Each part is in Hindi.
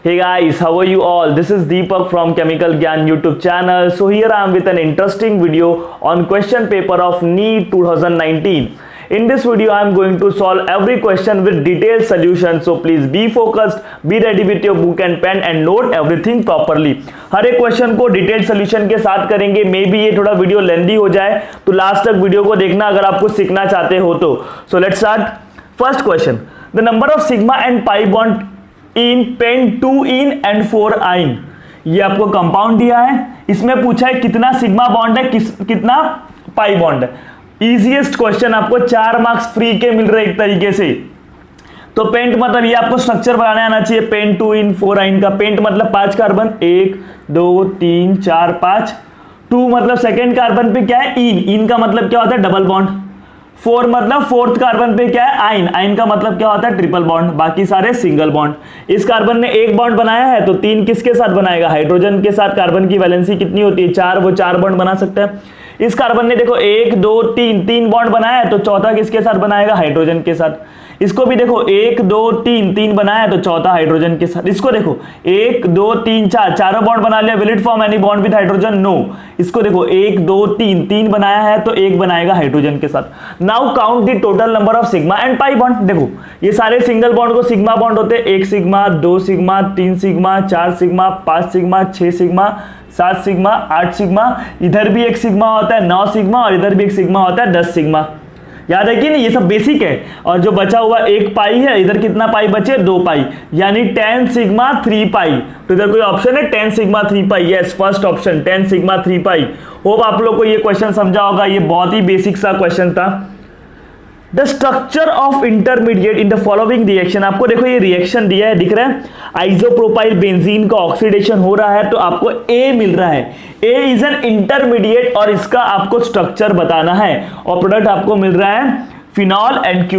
Hey guys, how are you all? This is Deepak from Chemical Gyan YouTube channel. So here I am with an interesting video on question paper of NEET 2019. In this video I am going to solve every question with detailed solution. So please be focused, be ready with your book and pen and note everything properly. हर एक क्वेश्चन को डिटेल्ड सोल्यूशन के साथ करेंगे. मे बी ये थोड़ा वीडियो लेंदी हो जाए, तो लास्ट तक वीडियो को देखना अगर आप कुछ सीखना चाहते हो तो. So let's start. First question, the number of sigma and pi bond in pen 2 in and 4 आइन. ये आपको कंपाउंड दिया है, इसमें पूछा है कितना सिग्मा बॉन्ड है, कितना पाई बॉन्ड है. इजीएस्ट क्वेश्चन, आपको 4 मार्क्स फ्री के मिल रहे एक तरीके से. तो पेंट मतलब ये आपको स्ट्रक्चर बनाने आना चाहिए. पेन 2 इन 4 आइन का पेंट मतलब 5 कार्बन, 1 2 3 4 5. 2 मतलब सेकेंड कार्बन पे क्या है, इन का मतलब क्या होता है, डबल बॉन्ड. 4 मतलब फोर्थ कार्बन पे क्या है, आइन का मतलब क्या होता है, ट्रिपल बॉन्ड. बाकी सारे सिंगल बॉन्ड. इस कार्बन ने एक बॉन्ड बनाया है तो 3 किसके साथ बनाएगा, हाइड्रोजन के साथ. कार्बन की वैलेंसी कितनी होती है, 4, वो 4 बॉन्ड बना सकता है. इस कार्बन ने देखो 1 2 3 बॉन्ड बनाया है तो चौथा किसके साथ बनाएगा, हाइड्रोजन के साथ. इसको भी देखो 1 2 3 बनाया है तो चौथा हाइड्रोजन के साथ. इसको देखो 1 2 3 4 चारों बॉन्ड बना लिया. Will it form any bond with hydrogen, no. इसको देखो 1 2 3 बनाया है तो एक बनाएगा हाइड्रोजन के साथ. Now count the total number of sigma and pi bond. देखो ये सारे सिंगल बॉन्ड को सिग्मा बॉन्ड होते हैं. 1 sigma 2 sigma 3 sigma 4 sigma 5 sigma 6 sigma 7 sigma 8 sigma. इधर भी एक सिग्मा होता है 9 सिग्मा, और इधर भी एक सिग्मा होता है 10 सिग्मा. याद है कि नहीं, ये सब बेसिक है. और जो बचा हुआ 1 पाई है, इधर कितना पाई बचे, 2 पाई, यानी 10 सिग्मा 3 पाई. तो इधर कोई ऑप्शन है 10 सिग्मा 3 पाई. यस, फर्स्ट ऑप्शन 10 सिग्मा 3 पाई. होप आप लोग को ये क्वेश्चन समझा होगा. ये बहुत ही बेसिक सा क्वेश्चन था. The structure of intermediate in the following reaction. आपको देखो ये रिएक्शन दिया है, दिख रहा है, आइसोप्रोपाइल बेंजीन का ऑक्सीडेशन हो रहा है तो आपको ए मिल रहा है. ए इज एन इंटरमीडिएट और इसका आपको स्ट्रक्चर बताना है. और प्रोडक्ट आपको मिल रहा है phenol and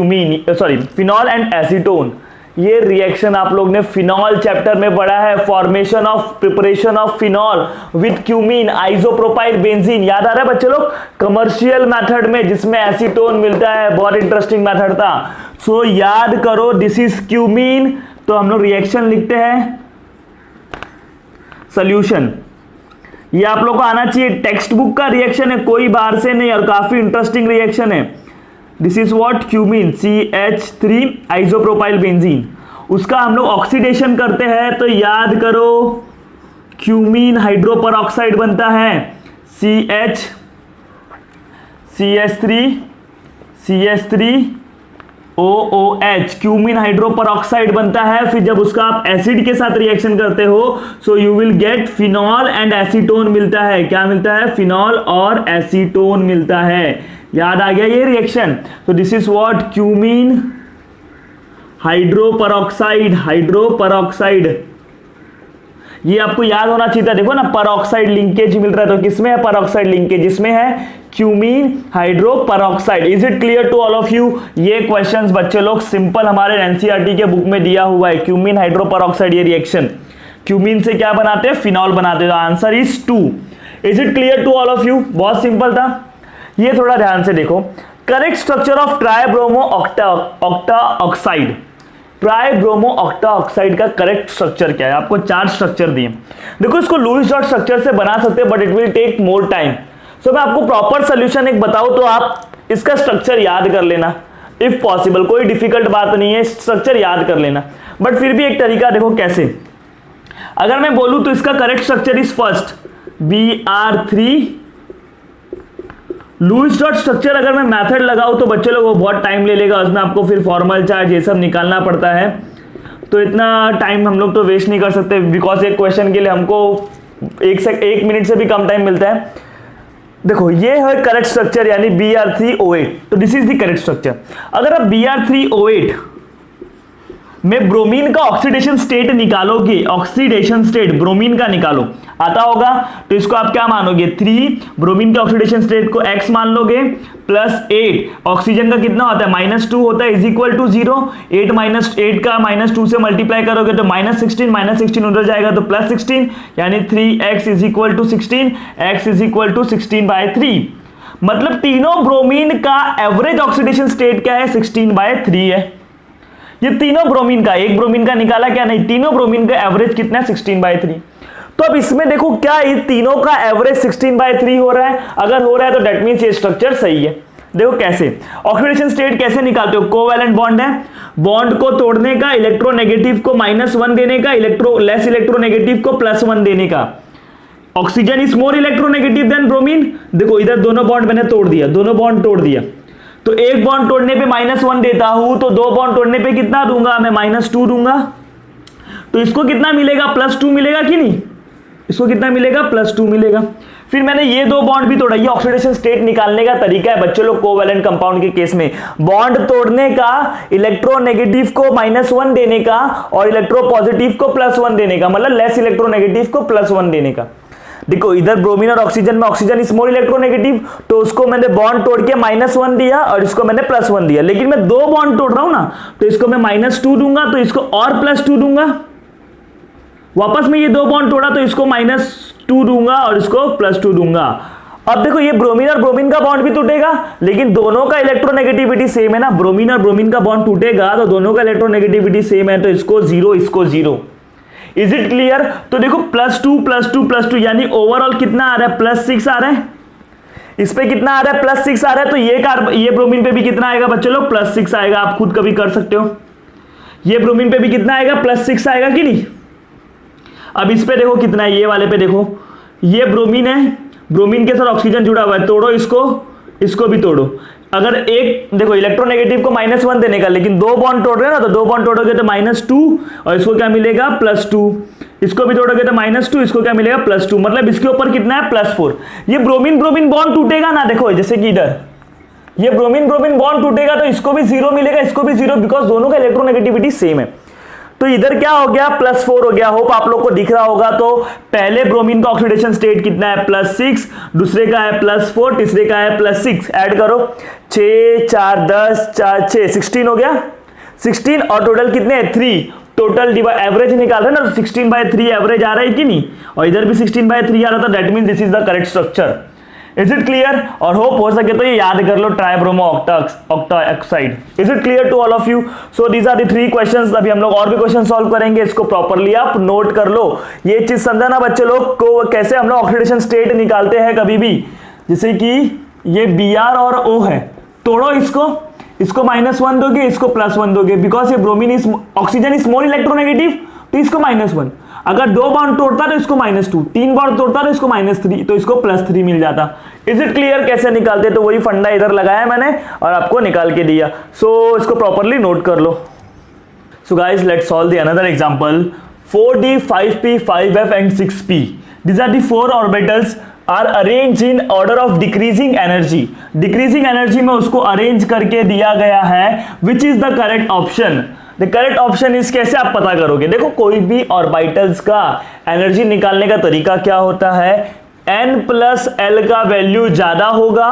phenol and acetone. ये रिएक्शन आप लोग ने फिनॉल चैप्टर में पढ़ा है. Formation of preparation of phenol with cumene isopropyl benzene. याद आ रहा है बच्चे लोग, कमर्शियल मेथड में जिसमें एसीटोन मिलता है. बहुत इंटरेस्टिंग मेथड था. सो याद करो, दिस इज क्यूमीन. तो हम लोग रिएक्शन लिखते हैं, सॉल्यूशन. ये आप लोग को आना चाहिए. टेक्स्ट बुक का रिएक्शन है, कोई बाहर से नहीं, और काफी इंटरेस्टिंग रिएक्शन है. This is what, cumene, CH3 isopropyl benzene. उसका हम लोग ऑक्सीडेशन करते हैं तो याद करो क्यूमीन हाइड्रोपर ऑक्साइड बनता है. CH3 OOH क्यूमीन हाइड्रोपर ऑक्साइड बनता है. फिर जब उसका आप एसिड के साथ रिएक्शन करते हो so you will gate phenol and acetone मिलता है. क्या मिलता है, फिनॉल और एसीटोन मिलता है. याद आ गया ये रिएक्शन. तो this is what, cumene hydroperoxide. ये आपको याद होना चाहिए था. देखो ना, परऑक्साइड लिंकेज मिल रहा है तो किसमें है परऑक्साइड लिंकेज, जिसमें है cumene hydroperoxide. Is it clear to all of you? ये क्वेश्चंस बच्चे लोग सिंपल हमारे एनसीईआरटी के बुक में दिया हुआ है. क्यूमीन हाइड्रोपरऑक्साइड ये रिएक्शन, क्यूमीन से क्या बनाते हैं, फिनॉल बनाते हैं. Answer is 2. Is it clear to all of you? बहुत सिंपल था. ये थोड़ा ध्यान से देखो. Correct structure of tribromo octa oxide. Tribromo octa oxide का करेक्ट स्ट्रक्चर क्या है? आपको 4 स्ट्रक्चर दिए. देखो इसको लुईस डॉट स्ट्रक्चर से बना सकते हैं but it will take more time. So मैं आपको प्रॉपर सोल्यूशन एक बताऊं तो आप इसका स्ट्रक्चर याद कर लेना इफ पॉसिबल. कोई डिफिकल्ट बात नहीं है, स्ट्रक्चर याद कर लेना. बट फिर भी एक तरीका देखो कैसे. अगर मैं बोलूं तो इसका correct structure is first Br3. Lewis dot structure अगर मैं मेथड लगाऊं तो बच्चे लोग वो बहुत टाइम ले लेगा. उसमें आपको फिर फॉर्मल चार्ज ये सब निकालना पड़ता है. तो इतना टाइम हम लोग तो वेस्ट नहीं कर सकते, बिकॉज एक क्वेश्चन के लिए हमको 1 मिनट से भी कम टाइम मिलता है. देखो ये है करेक्ट स्ट्रक्चर, यानी Br3O8. तो this is the correct structure. अगर आप Br3O8 में ब्रोमीन का ऑक्सीडेशन स्टेट निकालोगे, ऑक्सीडेशन स्टेट ब्रोमीन का निकालो, आता होगा तो इसको आप क्या मानोगे, 3 ब्रोमीन के ऑक्सीडेशन स्टेट को x मान लोगे प्लस 8 ऑक्सीजन का कितना होता है -2 होता है इज इक्वल टू 0. 8 का -2 से मल्टीप्लाई करोगे तो -16 उधर जाएगा तो +16, यानी 3x is equal to 16, x is equal to 16/3. मतलब तीनों ब्रोमीन का एवरेज ऑक्सीडेशन स्टेट क्या है, 16/3 है. ये तीनों ब्रोमीन का, एक ब्रोमीन का निकाला क्या, नहीं, तीनों ब्रोमीन का एवरेज कितना है 16/3। तो अब इसमें देखो क्या ये तीनों का एवरेज 16/3 हो रहा है, अगर हो रहा है तो दैट मींस ये स्ट्रक्चर सही है। देखो कैसे ऑक्सीडेशन स्टेट कैसे निकालते हो, कोवैलेंट बॉन्ड है, बॉन्ड को तोड़ने का, इलेक्ट्रोनेगेटिव को -1 देने का, लेस इलेक्ट्रोनेगेटिव को +1 देने का। Oxygen is more electronegative than bromine. देखो इधर दोनों बॉन्ड मैंने तोड़ दिया, दोनों बॉन्ड तोड़ दिया, तो एक बॉन्ड तोड़ने पे -1 देता हूं, तो दो बॉन्ड तोड़ने पे कितना दूंगा मैं, -2 दूंगा। तो इसको कितना मिलेगा, +2 मिलेगा कि नहीं, इसको कितना मिलेगा, +2 मिलेगा। फिर मैंने ये दो बॉन्ड भी तोड़ा, ये ऑक्सीडेशन स्टेट निकालने का तरीका है बच्चों लोग कोवैलेंट कंपाउंड के केस में। बॉन्ड तोड़ने का, इलेक्ट्रोनेगेटिव को -1 देने का और इलेक्ट्रोपॉजिटिव को +1 देने का, मतलब लेस इलेक्ट्रोनेगेटिव को +1 देने का। देखो इधर ब्रोमीन और ऑक्सीजन में ऑक्सीजन इज मोर इलेक्ट्रोनेगेटिव, तो उसको मैंने बॉन्ड तोड़ के -1 दिया और इसको मैंने +1 दिया। लेकिन मैं दो बॉन्ड तोड़ रहा हूं ना, तो इसको मैं -2 दूंगा, तो इसको और +2 दूंगा। वापस में ये दो बॉन्ड तोड़ा, तो इसको -2 दूंगा और इसको +2 दूंगा। अब देखो ये ब्रोमीन और ब्रोमीन का बॉन्ड भी टूटेगा, लेकिन दोनों का इलेक्ट्रोनेगेटिविटी सेम है ना, ब्रोमीन और ब्रोमीन का बॉन्ड टूटेगा तो दोनों का इलेक्ट्रोनेगेटिविटी सेम है, तो इसको 0, इसको 0। Is it clear? तो देखो +2 +2 +2 यानी ओवरऑल कितना आ रहा है, +6 आ रहा है। इस पे कितना आ रहा है, +6 आ रहा है, तो ये ब्रोमीन पे भी कितना आएगा बच्चों लोग, +6 आएगा। आप खुद कभी कर सकते हो, ये ब्रोमीन पे भी कितना आएगा, +6 आएगा कि नहीं। अब इस पे देखो कितना है, ये वाले पे देखो, ये ब्रोमीन है, ब्रोमीन के साथ ऑक्सीजन जुड़ा हुआ है, तोड़ो इसको, इसको भी तोड़ो। अगर एक देखो इलेक्ट्रोनेगेटिव को -1 देने का, लेकिन दो बॉन्ड तोड़ रहे हैं ना, तो दो बॉन्ड तोड़ोगे तो -2 और इसको क्या मिलेगा, +2। इसको भी तोड़ोगे तो -2, इसको क्या मिलेगा, +2। मतलब इसके ऊपर कितना है, +4। ये ब्रोमीन ब्रोमीन बॉन्ड टूटेगा ना, देखो जैसे कि इधर ये ब्रोमीन ब्रोमीन बॉन्ड टूटेगा तो इसको भी 0 मिलेगा, इसको भी 0, बिकॉज दोनों का इलेक्ट्रोनेगेटिविटी सेम है। तो इधर क्या हो गया, +4 हो गया। होप आप लोग को दिख रहा होगा। तो पहले ब्रोमीन का ऑक्सीडेशन स्टेट कितना है, +6, दूसरे का है +4, तीसरे का है +6। ऐड करो, 6 4 10 4 6 16 हो गया, 16 और टोटल कितने हैं, 3। टोटल एवरेज निकाल रहे हैं ना, तो 16/3 एवरेज आ रहा है कि नहीं, और इधर भी 16/3 आ रहा था, that means this is the correct structure. Is it clear? और होप हो सके तो ये याद कर लो, tribromo octaoxide. Is it clear to all of you? So these are the 3 questions. अभी हम लोग और भी क्वेश्चन सॉल्व करेंगे, इसको प्रॉपर्ली आप नोट कर लो। ये चीज समझना बच्चे लोग को, कैसे हम लोग ऑक्सीडेशन स्टेट निकालते हैं कभी भी। जैसे कि ये Br और O है, तोड़ो इसको, इसको -1 दोगे, इसको +1 दोगे, बिकॉज ये bromine is oxygen is more electronegative, तो इसको -1। अगर दो बॉन्ड तोड़ता तो इसको -2, 3 बॉन्ड तोड़ता तो इसको -3, तो इसको +3 मिल जाता। इज इट क्लियर कैसे निकालते? तो वही फंडा इधर लगाया मैंने और आपको निकाल के दिया। सो इसको प्रॉपर्ली नोट कर लो। So guys let's solve the another example. 4d 5p 5f and 6p, these are the 4 orbitals are arranged in order of decreasing energy। decreasing energy में उसको अरेंज करके दिया गया है, which is the correct option? The correct option is, कैसे आप पता करोगे? देखो कोई भी ऑर्बिटल्स का एनर्जी निकालने का तरीका क्या होता है, n+l का वैल्यू ज्यादा होगा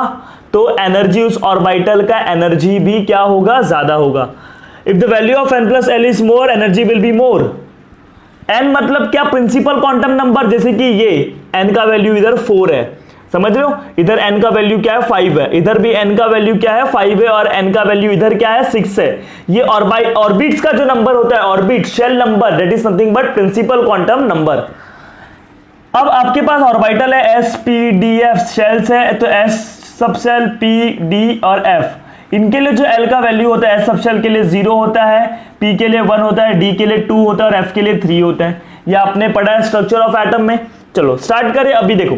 तो एनर्जी उस ऑर्बिटल का एनर्जी भी क्या होगा, ज्यादा होगा। If the value of n+l is more, energy will be more. n मतलब क्या, प्रिंसिपल क्वांटम नंबर, जैसे कि ये n का वैल्यू इधर 4 है, समझ रहे हो, इधर n का वैल्यू क्या है, 5 है, इधर भी n का वैल्यू क्या है, 5 है, और n का वैल्यू इधर क्या है, 6 है। ये ऑर्बिट्स का जो नंबर होता है, orbit shell number, that is nothing but principal quantum number. अब आपके पास ऑर्बिटल है s p d f, shells है, तो s sub shell p d और f, इनके लिए जो l का वैल्यू होता है, s सब शेल के लिए 0 होता है, p के लिए 1 होता है, d के लिए 2 होता है और f के लिए 3 होता है। ये आपने पढ़ा है स्ट्रक्चर ऑफ एटम में। चलो स्टार्ट करें। अभी देखो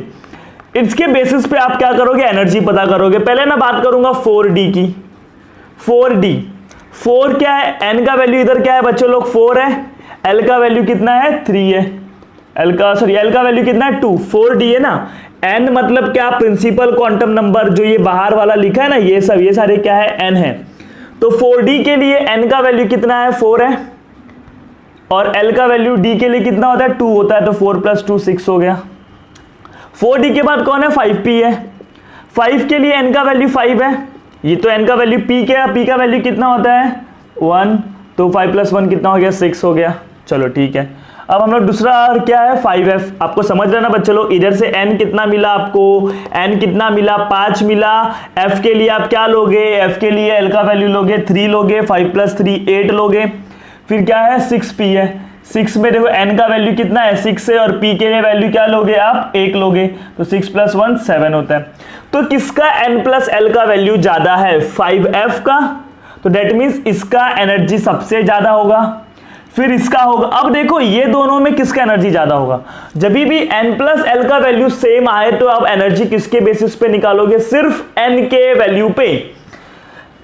इसके बेसिस पे आप क्या करोगे, एनर्जी पता करोगे। पहले मैं बात करूंगा 4d की। 4d, 4 क्या है, n का वैल्यू इधर क्या है बच्चों लोग, 4 है, l का वैल्यू कितना है, 3 है, l का वैल्यू कितना है, 2। 4d है ना, n मतलब क्या, प्रिंसिपल क्वांटम नंबर, जो ये बाहर वाला लिखा है ना, ये सब ये सारे क्या है, n है। तो 4d के लिए n का वैल्यू कितना है, 4 है, और l का वैल्यू d के लिए कितना होता है, 2 होता है, तो 4 + 2 6 हो गया। 4d के बाद कौन है, 5p है। 5 के लिए n का वैल्यू 5 है, ये तो n का वैल्यू p क्या, p का वैल्यू कितना होता है, 1, तो 5 + 1 कितना हो गया, 6 हो गया। चलो ठीक है। अब हम लोग दूसरा क्या है, 5f। आपको समझ रहे ना बच्चे लोग, इधर से n कितना मिला आपको, n कितना मिला, 5 मिला। f के लिए आप क्या लोगे, f के लिए l का वैल्यू लोगे 3 लोगे, 5 + 3 8 लोगे। फिर क्या है 6p है। 6 में देखो n का वैल्यू कितना है 6 है, और p के लिए वैल्यू क्या लोगे आप 1 लोगे, तो 6 + 1 7 होता है। तो किसका n + l का वैल्यू ज्यादा है 5f का, तो डेट मीन्स इसका एनर्जी सबसे ज्यादा होगा। फिर इसका होगा, अब देखो ये दोनों में किसका एनर्जी ज्यादा होगा, जब भी n + l का वैल्यू सेम आए तो आप एनर्जी किसके बेसिस पे निकालोगे, सिर्फ n के वैल्यू पे।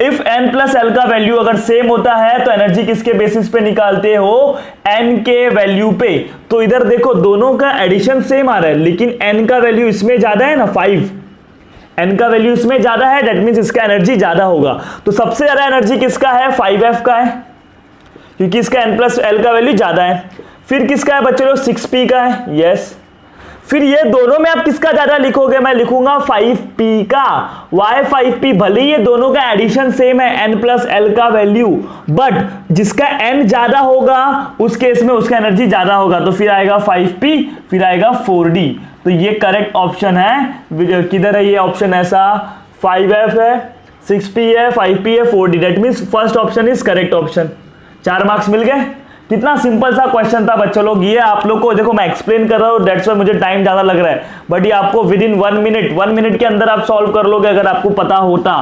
इफ n + l का वैल्यू अगर सेम होता है तो एनर्जी किसके बेसिस पे निकालते हो, n के वैल्यू पे। तो इधर देखो दोनों का एडिशन सेम आ रहा है, लेकिन n का वैल्यू इसमें ज्यादा है ना 5, n का वैल्यू इसमें ज्यादा है, दैट मीन्स इसका एनर्जी ज्यादा होगा। तो सबसे ज्यादा एनर्जी किसका है 5f का है, क्योंकि इसका n + l का वैल्यू ज्यादा है। फिर किसका है बच्चे लोग 6p का है, यस। फिर ये दोनों में आप किसका ज्यादा लिखोगे, मैं लिखूंगा 5p का। वाई 5p, भले ये दोनों का एडिशन सेम है n + l का वैल्यू, बट जिसका n ज्यादा होगा उस केस में उसका एनर्जी ज्यादा होगा, तो फिर आएगा 5p, फिर आएगा 4d। तो ये करेक्ट ऑप्शन है। किधर है ये ऑप्शन, ऐसा 5f है, 6p है, 5p है, 4d, that means first option is correct option. 4 marks मिल गए। कितना सिंपल सा क्वेश्चन था बच्चों लोग। ये आप लोग को देखो मैं एक्सप्लेन कर रहा हूँ, दैट्स व्हाई मुझे टाइम ज्यादा लग रहा है, बट ये आपको विद इन 1 मिनट के अंदर आप सॉल्व कर लोगे अगर आपको पता होता।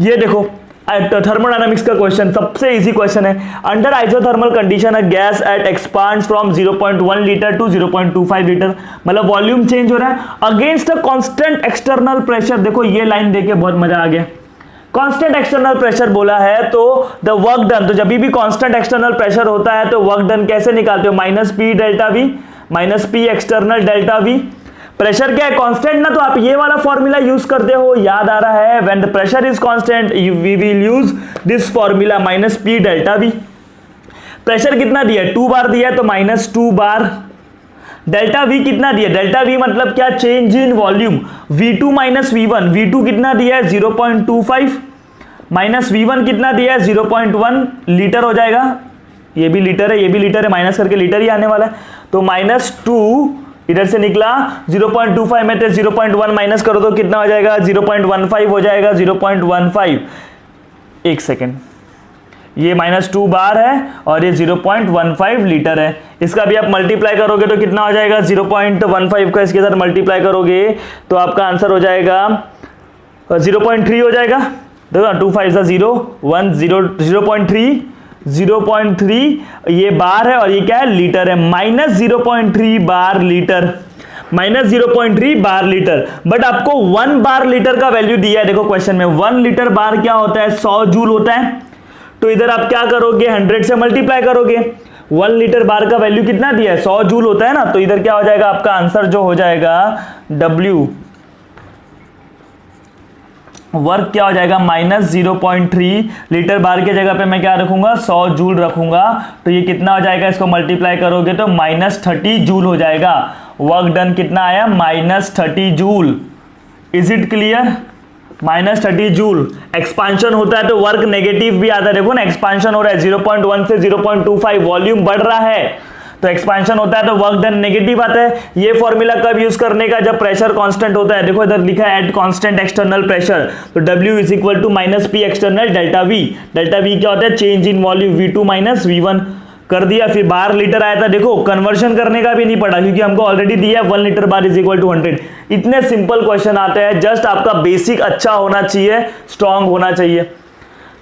ये देखो थर्मोडायनामिक्स का क्वेश्चन, सबसे इजी क्वेश्चन है। Under isothermal condition a gas at expands from 0.1 litre to 0.25 litre, मतलब वॉल्यूम चेंज हो रहा है against a constant external pressure. देखो ये लाइन देके बहुत मजा आ गया। कांस्टेंट एक्सटर्नल प्रेशर बोला है तो द वर्क डन, तो जब भी कांस्टेंट एक्सटर्नल प्रेशर होता है तो वर्क डन कैसे निकालते हो, -p ΔV -p external ΔV। Pressure क्या है कांस्टेंट ना, तो आप ये वाला फॉर्मूला यूज करते हो, याद आ रहा है, when the pressure is constant we will use this formula -p ΔV। Pressure कितना दिया है 2 बार दिया है तो -2 बार। डेल्टा V कितना दिया, डेल्टा V मतलब क्या, change in volume. V2 - V1, V2 कितना दिया है 0.25 माइनस V1 कितना दिया है 0.1 लीटर हो जाएगा। ये भी लीटर है, ये भी लीटर है, माइनस करके लीटर ही आने वाला है। तो -2 इधर से निकला, 0.25 में तो 0.1 माइनस करो तो कितना हो जाएगा 0.15 हो जाएगा, 0.15। एक सेकेंड, ये -2 बार है और ये 0.15 लीटर है। इसका भी आप मल्टीप्लाई करोगे तो कितना हो जाएगा 0.15 का इसके साथ मल्टीप्लाई करोगे तो आपका आंसर हो जाएगा 0.3 हो जाएगा। देखो 2 5 0 1 0 0.3 ये बार है और ये क्या है लीटर है, -0.3 bar litre, -0.3 bar litre. But आपको 1 बार लीटर का वैल्यू दिया है। देखो क्वेश्चन में 1 लीटर बार क्या होता है 100 जूल होता है। तो इधर आप क्या करोगे 100 से मल्टीप्लाई करोगे। 1 लीटर बार का वैल्यू कितना दिया है 100 जूल होता है ना, तो इधर क्या हो जाएगा आपका आंसर जो हो जाएगा W वर्क क्या हो जाएगा -0.3 लीटर बार के जगह पे मैं क्या रखूंगा 100 जूल रखूंगा। तो ये कितना हो जाएगा, इसको मल्टीप्लाई करोगे तो -30 जूल हो जाएगा। वर्क डन कितना आया -30 joule. Is it clear, -30 joule. Expansion होता है तो वर्क नेगेटिव भी आता है। देखो ना एक्सपांशन हो रहा है 0.1 से 0.25, वॉल्यूम बढ़ रहा है तो एक्सपांशन होता है तो वर्क डन नेगेटिव आता है। ये फॉर्मूला कब यूज करने का, जब प्रेशर कांस्टेंट होता है। देखो इधर लिखा है एट कांस्टेंट एक्सटर्नल प्रेशर, तो W = -P external ΔV। ΔV क्या होता है change in volume, V2 - V1 कर दिया। फिर बार लीटर आया था, देखो कन्वर्शन करने का भी नहीं पड़ा क्योंकि हमको ऑलरेडी दिया है 1 लीटर बार = 100। इतने सिंपल क्वेश्चन आते हैं, जस्ट आपका बेसिक अच्छा होना चाहिए, स्ट्रांग होना चाहिए।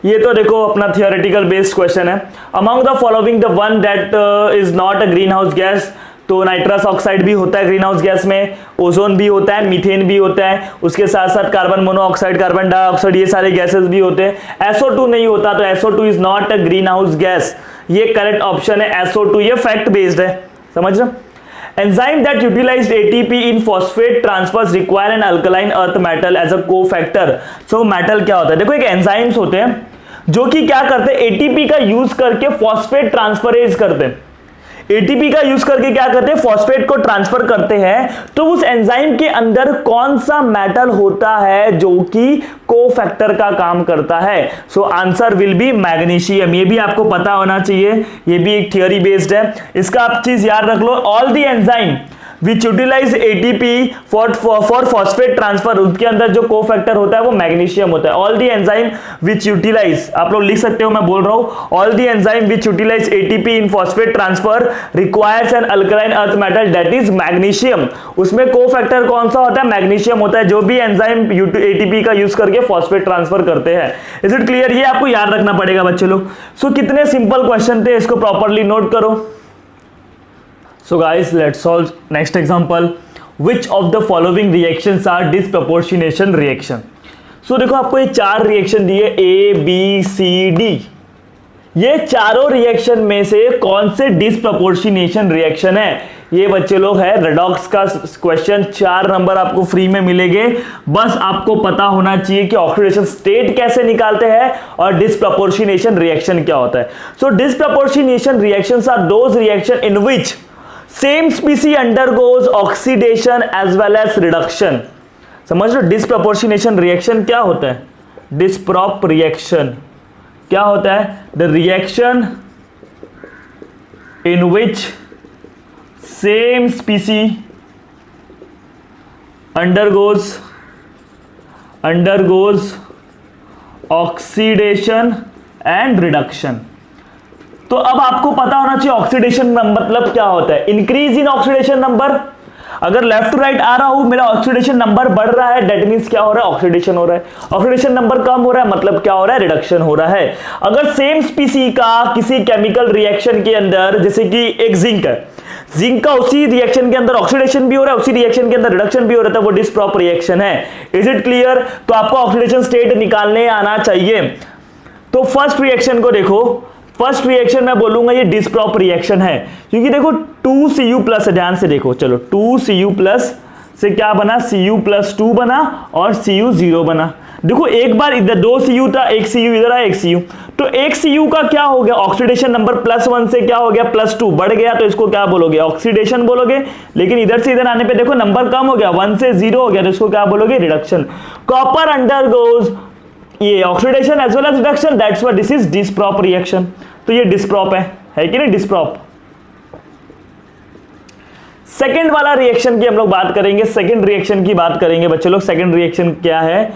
ये तो देखो अपना थियोरेटिकल बेस्ड क्वेश्चन है। Among the following the one that is not a greenhouse gas, तो नाइट्रस ऑक्साइड भी होता है ग्रीन हाउस गैस में, ओजोन भी होता है, मीथेन भी होता है, उसके साथ साथ कार्बन मोनोऑक्साइड, कार्बन डाइऑक्साइड, ये सारे गैसेस भी होते हैं। SO2 नहीं होता, तो SO2 is not a greenhouse gas. ये करेक्ट ऑप्शन है SO2, ये फैक्ट बेस्ड है, समझ रहे। Enzyme that utilised ATP in phosphate transfers require an alkaline earth metal as a cofactor. So metal क्या होता है, देखो एक एंजाइम्स होते हैं जो कि क्या करते हैं ATP का यूज करके फॉस्फेट ट्रांसफरेज करते हैं। ATP का यूज करके क्या करते हैं फॉस्फेट को ट्रांसफर करते हैं। तो उस एंजाइम के अंदर कौन सा मेटल होता है जो कि कोफैक्टर का काम करता है। So answer will be magnesium. ये भी आपको पता होना चाहिए, ये भी एक थियोरी बेस्ड है। इसका आप चीज याद रख लो, all the enzyme which utilise ATP for phosphate transfer, उसके अंदर जो कोफैक्टर होता है वो मैग्नीशियम होता है। All the enzyme which utilise, आप लोग लिख सकते हो, मैं बोल रहा हूं, all the enzyme which utilise ATP in phosphate transfer requires an alkaline earth metal that is magnesium. उसमें कोफैक्टर कौन सा होता है? मैग्नीशियम होता है, जो भी एंजाइम एटीपी का यूज करके फॉस्फेट ट्रांसफर करते हैं। Is it clear? ये आपको याद रखना पड़ेगा बच्चे लोग। सो कितने सिंपल क्वेश्चन थे, इसको प्रॉपर्ली नोट करो। So guys let's solve next example. Which of the following reactions are disproportionation reaction? So देखो आपको ये 4 रिएक्शन दिए, ए बी सी डी। ये चारों रिएक्शन में से कौन से डिसप्रपोर्शनेशन रिएक्शन है? ये बच्चे लोग है रेडॉक्स का क्वेश्चन, 4 नंबर आपको फ्री में मिलेंगे। बस आपको पता होना चाहिए कि ऑक्सीडेशन स्टेट कैसे निकालते हैं और डिसप्रपोर्शनेशन रिएक्शन क्या होता है। So disproportionation reactions are those reaction in which same species undergoes oxidation as well as reduction. समझ लो डिसप्रपोर्शनेशन रिएक्शन क्या होता है? डिसप्रॉप रिएक्शन क्या होता है? The reaction in which same species undergoes oxidation and reduction. तो अब आपको पता होना चाहिए ऑक्सीडेशन मतलब क्या होता है। इंक्रीज इन ऑक्सीडेशन नंबर, अगर लेफ्ट टू राइट आ रहा हूं, मेरा ऑक्सीडेशन नंबर बढ़ रहा है, दैट मींस क्या हो रहा है? ऑक्सीडेशन हो रहा है। ऑक्सीडेशन नंबर कम हो रहा है, मतलब क्या हो रहा है? रिडक्शन हो रहा है। अगर सेम स्पीसी का किसी केमिकल रिएक्शन के अंदर, जैसे कि एक जिंक है, जिंक का उसी रिएक्शन के अंदर ऑक्सीडेशन भी हो रहा है, उसी रिएक्शन के अंदर रिडक्शन भी हो रहा है, वो डिसप्रॉप रिएक्शन है। Is it clear? तो आपको ऑक्सीडेशन स्टेट निकालने आना चाहिए। तो फर्स्ट रिएक्शन को देखो, फर्स्ट रिएक्शन मैं बोलूंगा ये डिसप्रॉप रिएक्शन है, क्योंकि देखो 2Cu+, ध्यान से देखो, चलो 2Cu+ से क्या बना? Cu+2 बना और Cu0 बना। देखो एक बार इधर 2 Cu था, एक Cu इधर आया, एक Cu, तो एक Cu का क्या हो गया? ऑक्सीडेशन नंबर +1 से क्या हो गया? +2 बढ़ गया, तो इसको क्या बोलोगे? ऑक्सीडेशन बोलोगे। लेकिन इधर से इधर आने पे देखो नंबर कम हो गया, 1 से 0 हो गया, तो इसको क्या बोलोगे? रिडक्शन। कॉपर अंडरगोज ये oxidation as well as reduction, that's why this is disprop reaction. तो ये डिसप्रॉप है कि नहीं? डिसप्रॉप। सेकंड वाला रिएक्शन की हम लोग बात करेंगे, सेकंड रिएक्शन की बात करेंगे बच्चे लोग। सेकंड रिएक्शन क्या है?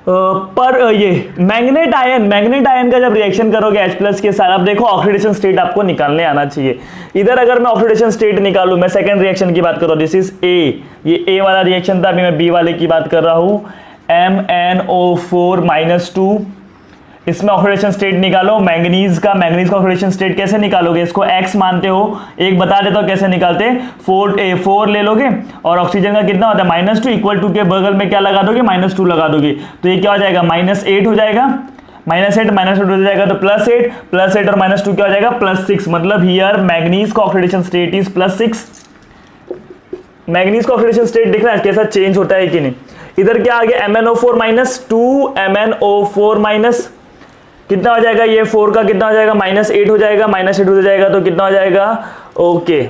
ये मैग्नेट आयन का जब रिएक्शन करोगे H+ के साथ, अब देखो ऑक्सीडेशन स्टेट आपको निकालने आना चाहिए। इधर अगर मैं ऑक्सीडेशन स्टेट निकालूं, मैं सेकंड रिएक्शन की बात कर रहा हूं, दिस इज ए, ये ए वाला रिएक्शन था, अभी मैं बी वाले की बात कर रहा हूं, MnO4-2। इसमें ऑक्सीडेशन स्टेट निकालो। मैंगनीज का ऑक्सीडेशन स्टेट कैसे निकालोगे? इसको X मानते हो, एक बता देता हूं कैसे निकालते हैं। 4 ले लोगे और ऑक्सीजन का कितना होता है? -2, इक्वल टू के बगल में क्या लगा दोगे? -2 लगा दोगे, तो ये क्या हो जाएगा? -8 हो जाएगा। -8 हो जाएगा तो +8 और -2 क्या हो जाएगा? +6। मतलब हियर मैंगनीज का ऑक्सीडेशन स्टेट इज +6। मैंगनीज का ऑक्सीडेशन स्टेट दिख रहा है कैसा चेंज होता है कि नहीं? इधर क्या आ गया? MnO4-2 MnO4- कितना हो जाएगा? ये 4 का कितना हो जाएगा? -8 हो जाएगा। -8 हो जाएगा तो कितना हो जाएगा? ओके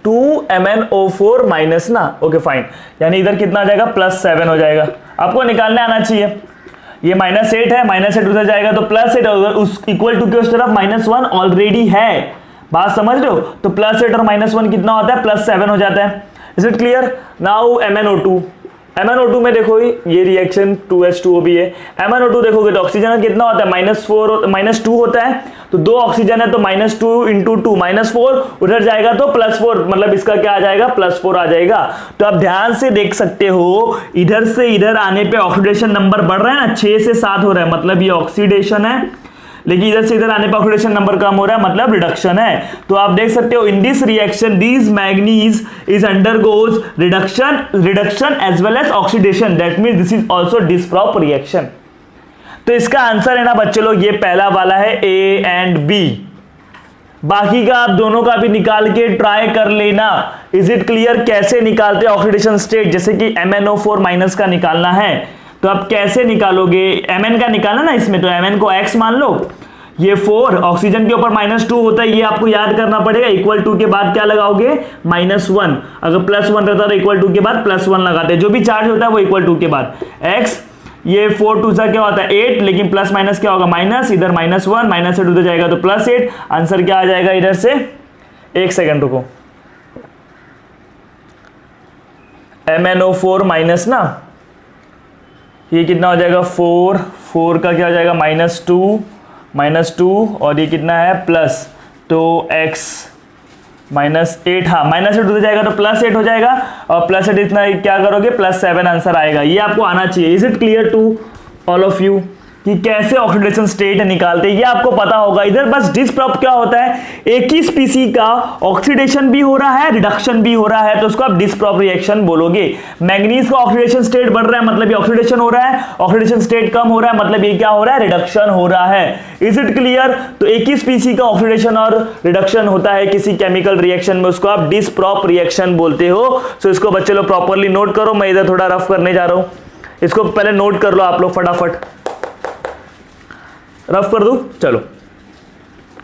2 MnO4- ना, ओके फाइन, यानी इधर कितना आ जाएगा? +7 हो जाएगा। आपको निकालने आना चाहिए। ये -8 है, -8 उधर जाएगा तो +8, उस इक्वल टू के उस तरफ -1 ऑलरेडी है। बात समझ रहे हो? तो +8 और -1 कितना होता है? +7 हो जाता है। Is it clear? Now MnO2 में देखो ये रिएक्शन 2H2O भी है। MnO2 देखोगे तो ऑक्सीजन का कितना होता है? -2 होता है, तो 2 ऑक्सीजन है तो -2 × 2 -4, उधर जाएगा तो +4, मतलब इसका क्या आ जाएगा? +4 आ जाएगा। तो आप ध्यान से देख सकते हो, इधर से इधर आने पे ऑक्सीडेशन नंबर बढ़ रहा है ना, 6 से 7 हो रहा है, मतलब ये ऑक्सीडेशन है। लेकिन इधर से इधर आने पर ऑक्सीडेशन नंबर कम हो रहा है, मतलब रिडक्शन है। तो आप देख सकते हो in this reaction these manganese is undergoes reduction as well as oxidation, that means this is also disprop reaction. तो इसका आंसर है ना बच्चे लोग, ये पहला वाला है A एंड B। बाकी का आप दोनों का भी निकाल के ट्राई कर लेना। Is it clear? कैसे निकालते हैं ऑक्सीडेशन स्टेट? जैसे कि MnO4- का निकालना है तो आप कैसे निकालोगे? Mn का निकालना ना इसमें, तो Mn को X मान लो, ये 4 ऑक्सीजन के ऊपर -2 होता है, ये आपको याद करना पड़ेगा। इक्वल टू के बाद क्या लगाओगे? -1। अगर +1 रहता तो इक्वल टू के बाद +1 लगाते हैं। जो भी चार्ज होता है वो इक्वल टू के बाद X। ये 4 2 क्या होता है? 8, लेकिन प्लस माइनस क्या होगा? माइनस, इधर -1, -8 उधर जाएगा तो +8। आंसर क्या आ जाएगा इधर से? 1 सेकंड रुको। MnO4 माइनस ना, ये कितना हो जाएगा 4, 4 का क्या हो जाएगा -2 और ये कितना है प्लस, तो x -8, हाँ -8 हो जाएगा तो +8 हो जाएगा, और +8 इतना क्या करोगे +7 आंसर आएगा। ये आपको आना चाहिए। Is it clear to all of you कि कैसे ऑक्सीडेशन स्टेट निकालते हैं, ये आपको पता होगा। इधर बस डिसप्रॉप क्या होता है, एक ही स्पीसी का ऑक्सीडेशन भी हो रहा है, रिडक्शन भी हो रहा है, तो उसको आप डिसप्रॉप रिएक्शन बोलोगे। मैंगनीज का ऑक्सीडेशन स्टेट बढ़ रहा है मतलब ये ऑक्सीडेशन हो रहा है, ऑक्सीडेशन स्टेट कम हो रहा है मतलब ये क्या हो रहा है, रिडक्शन हो रहा है। Is it clear? तो एक ही स्पीसी का ऑक्सीडेशन और रिडक्शन होता है किसी केमिकल रिएक्शन में, उसको आप डिसप्रॉप रिएक्शन बोलते हो। सो इसको बच्चे लोग प्रॉपरली नोट करो, मैं इधर थोड़ा रफ करने जा रहा हूं, इसको पहले नोट कर लो आप लोग, फटाफट रफ कर दूं। चलो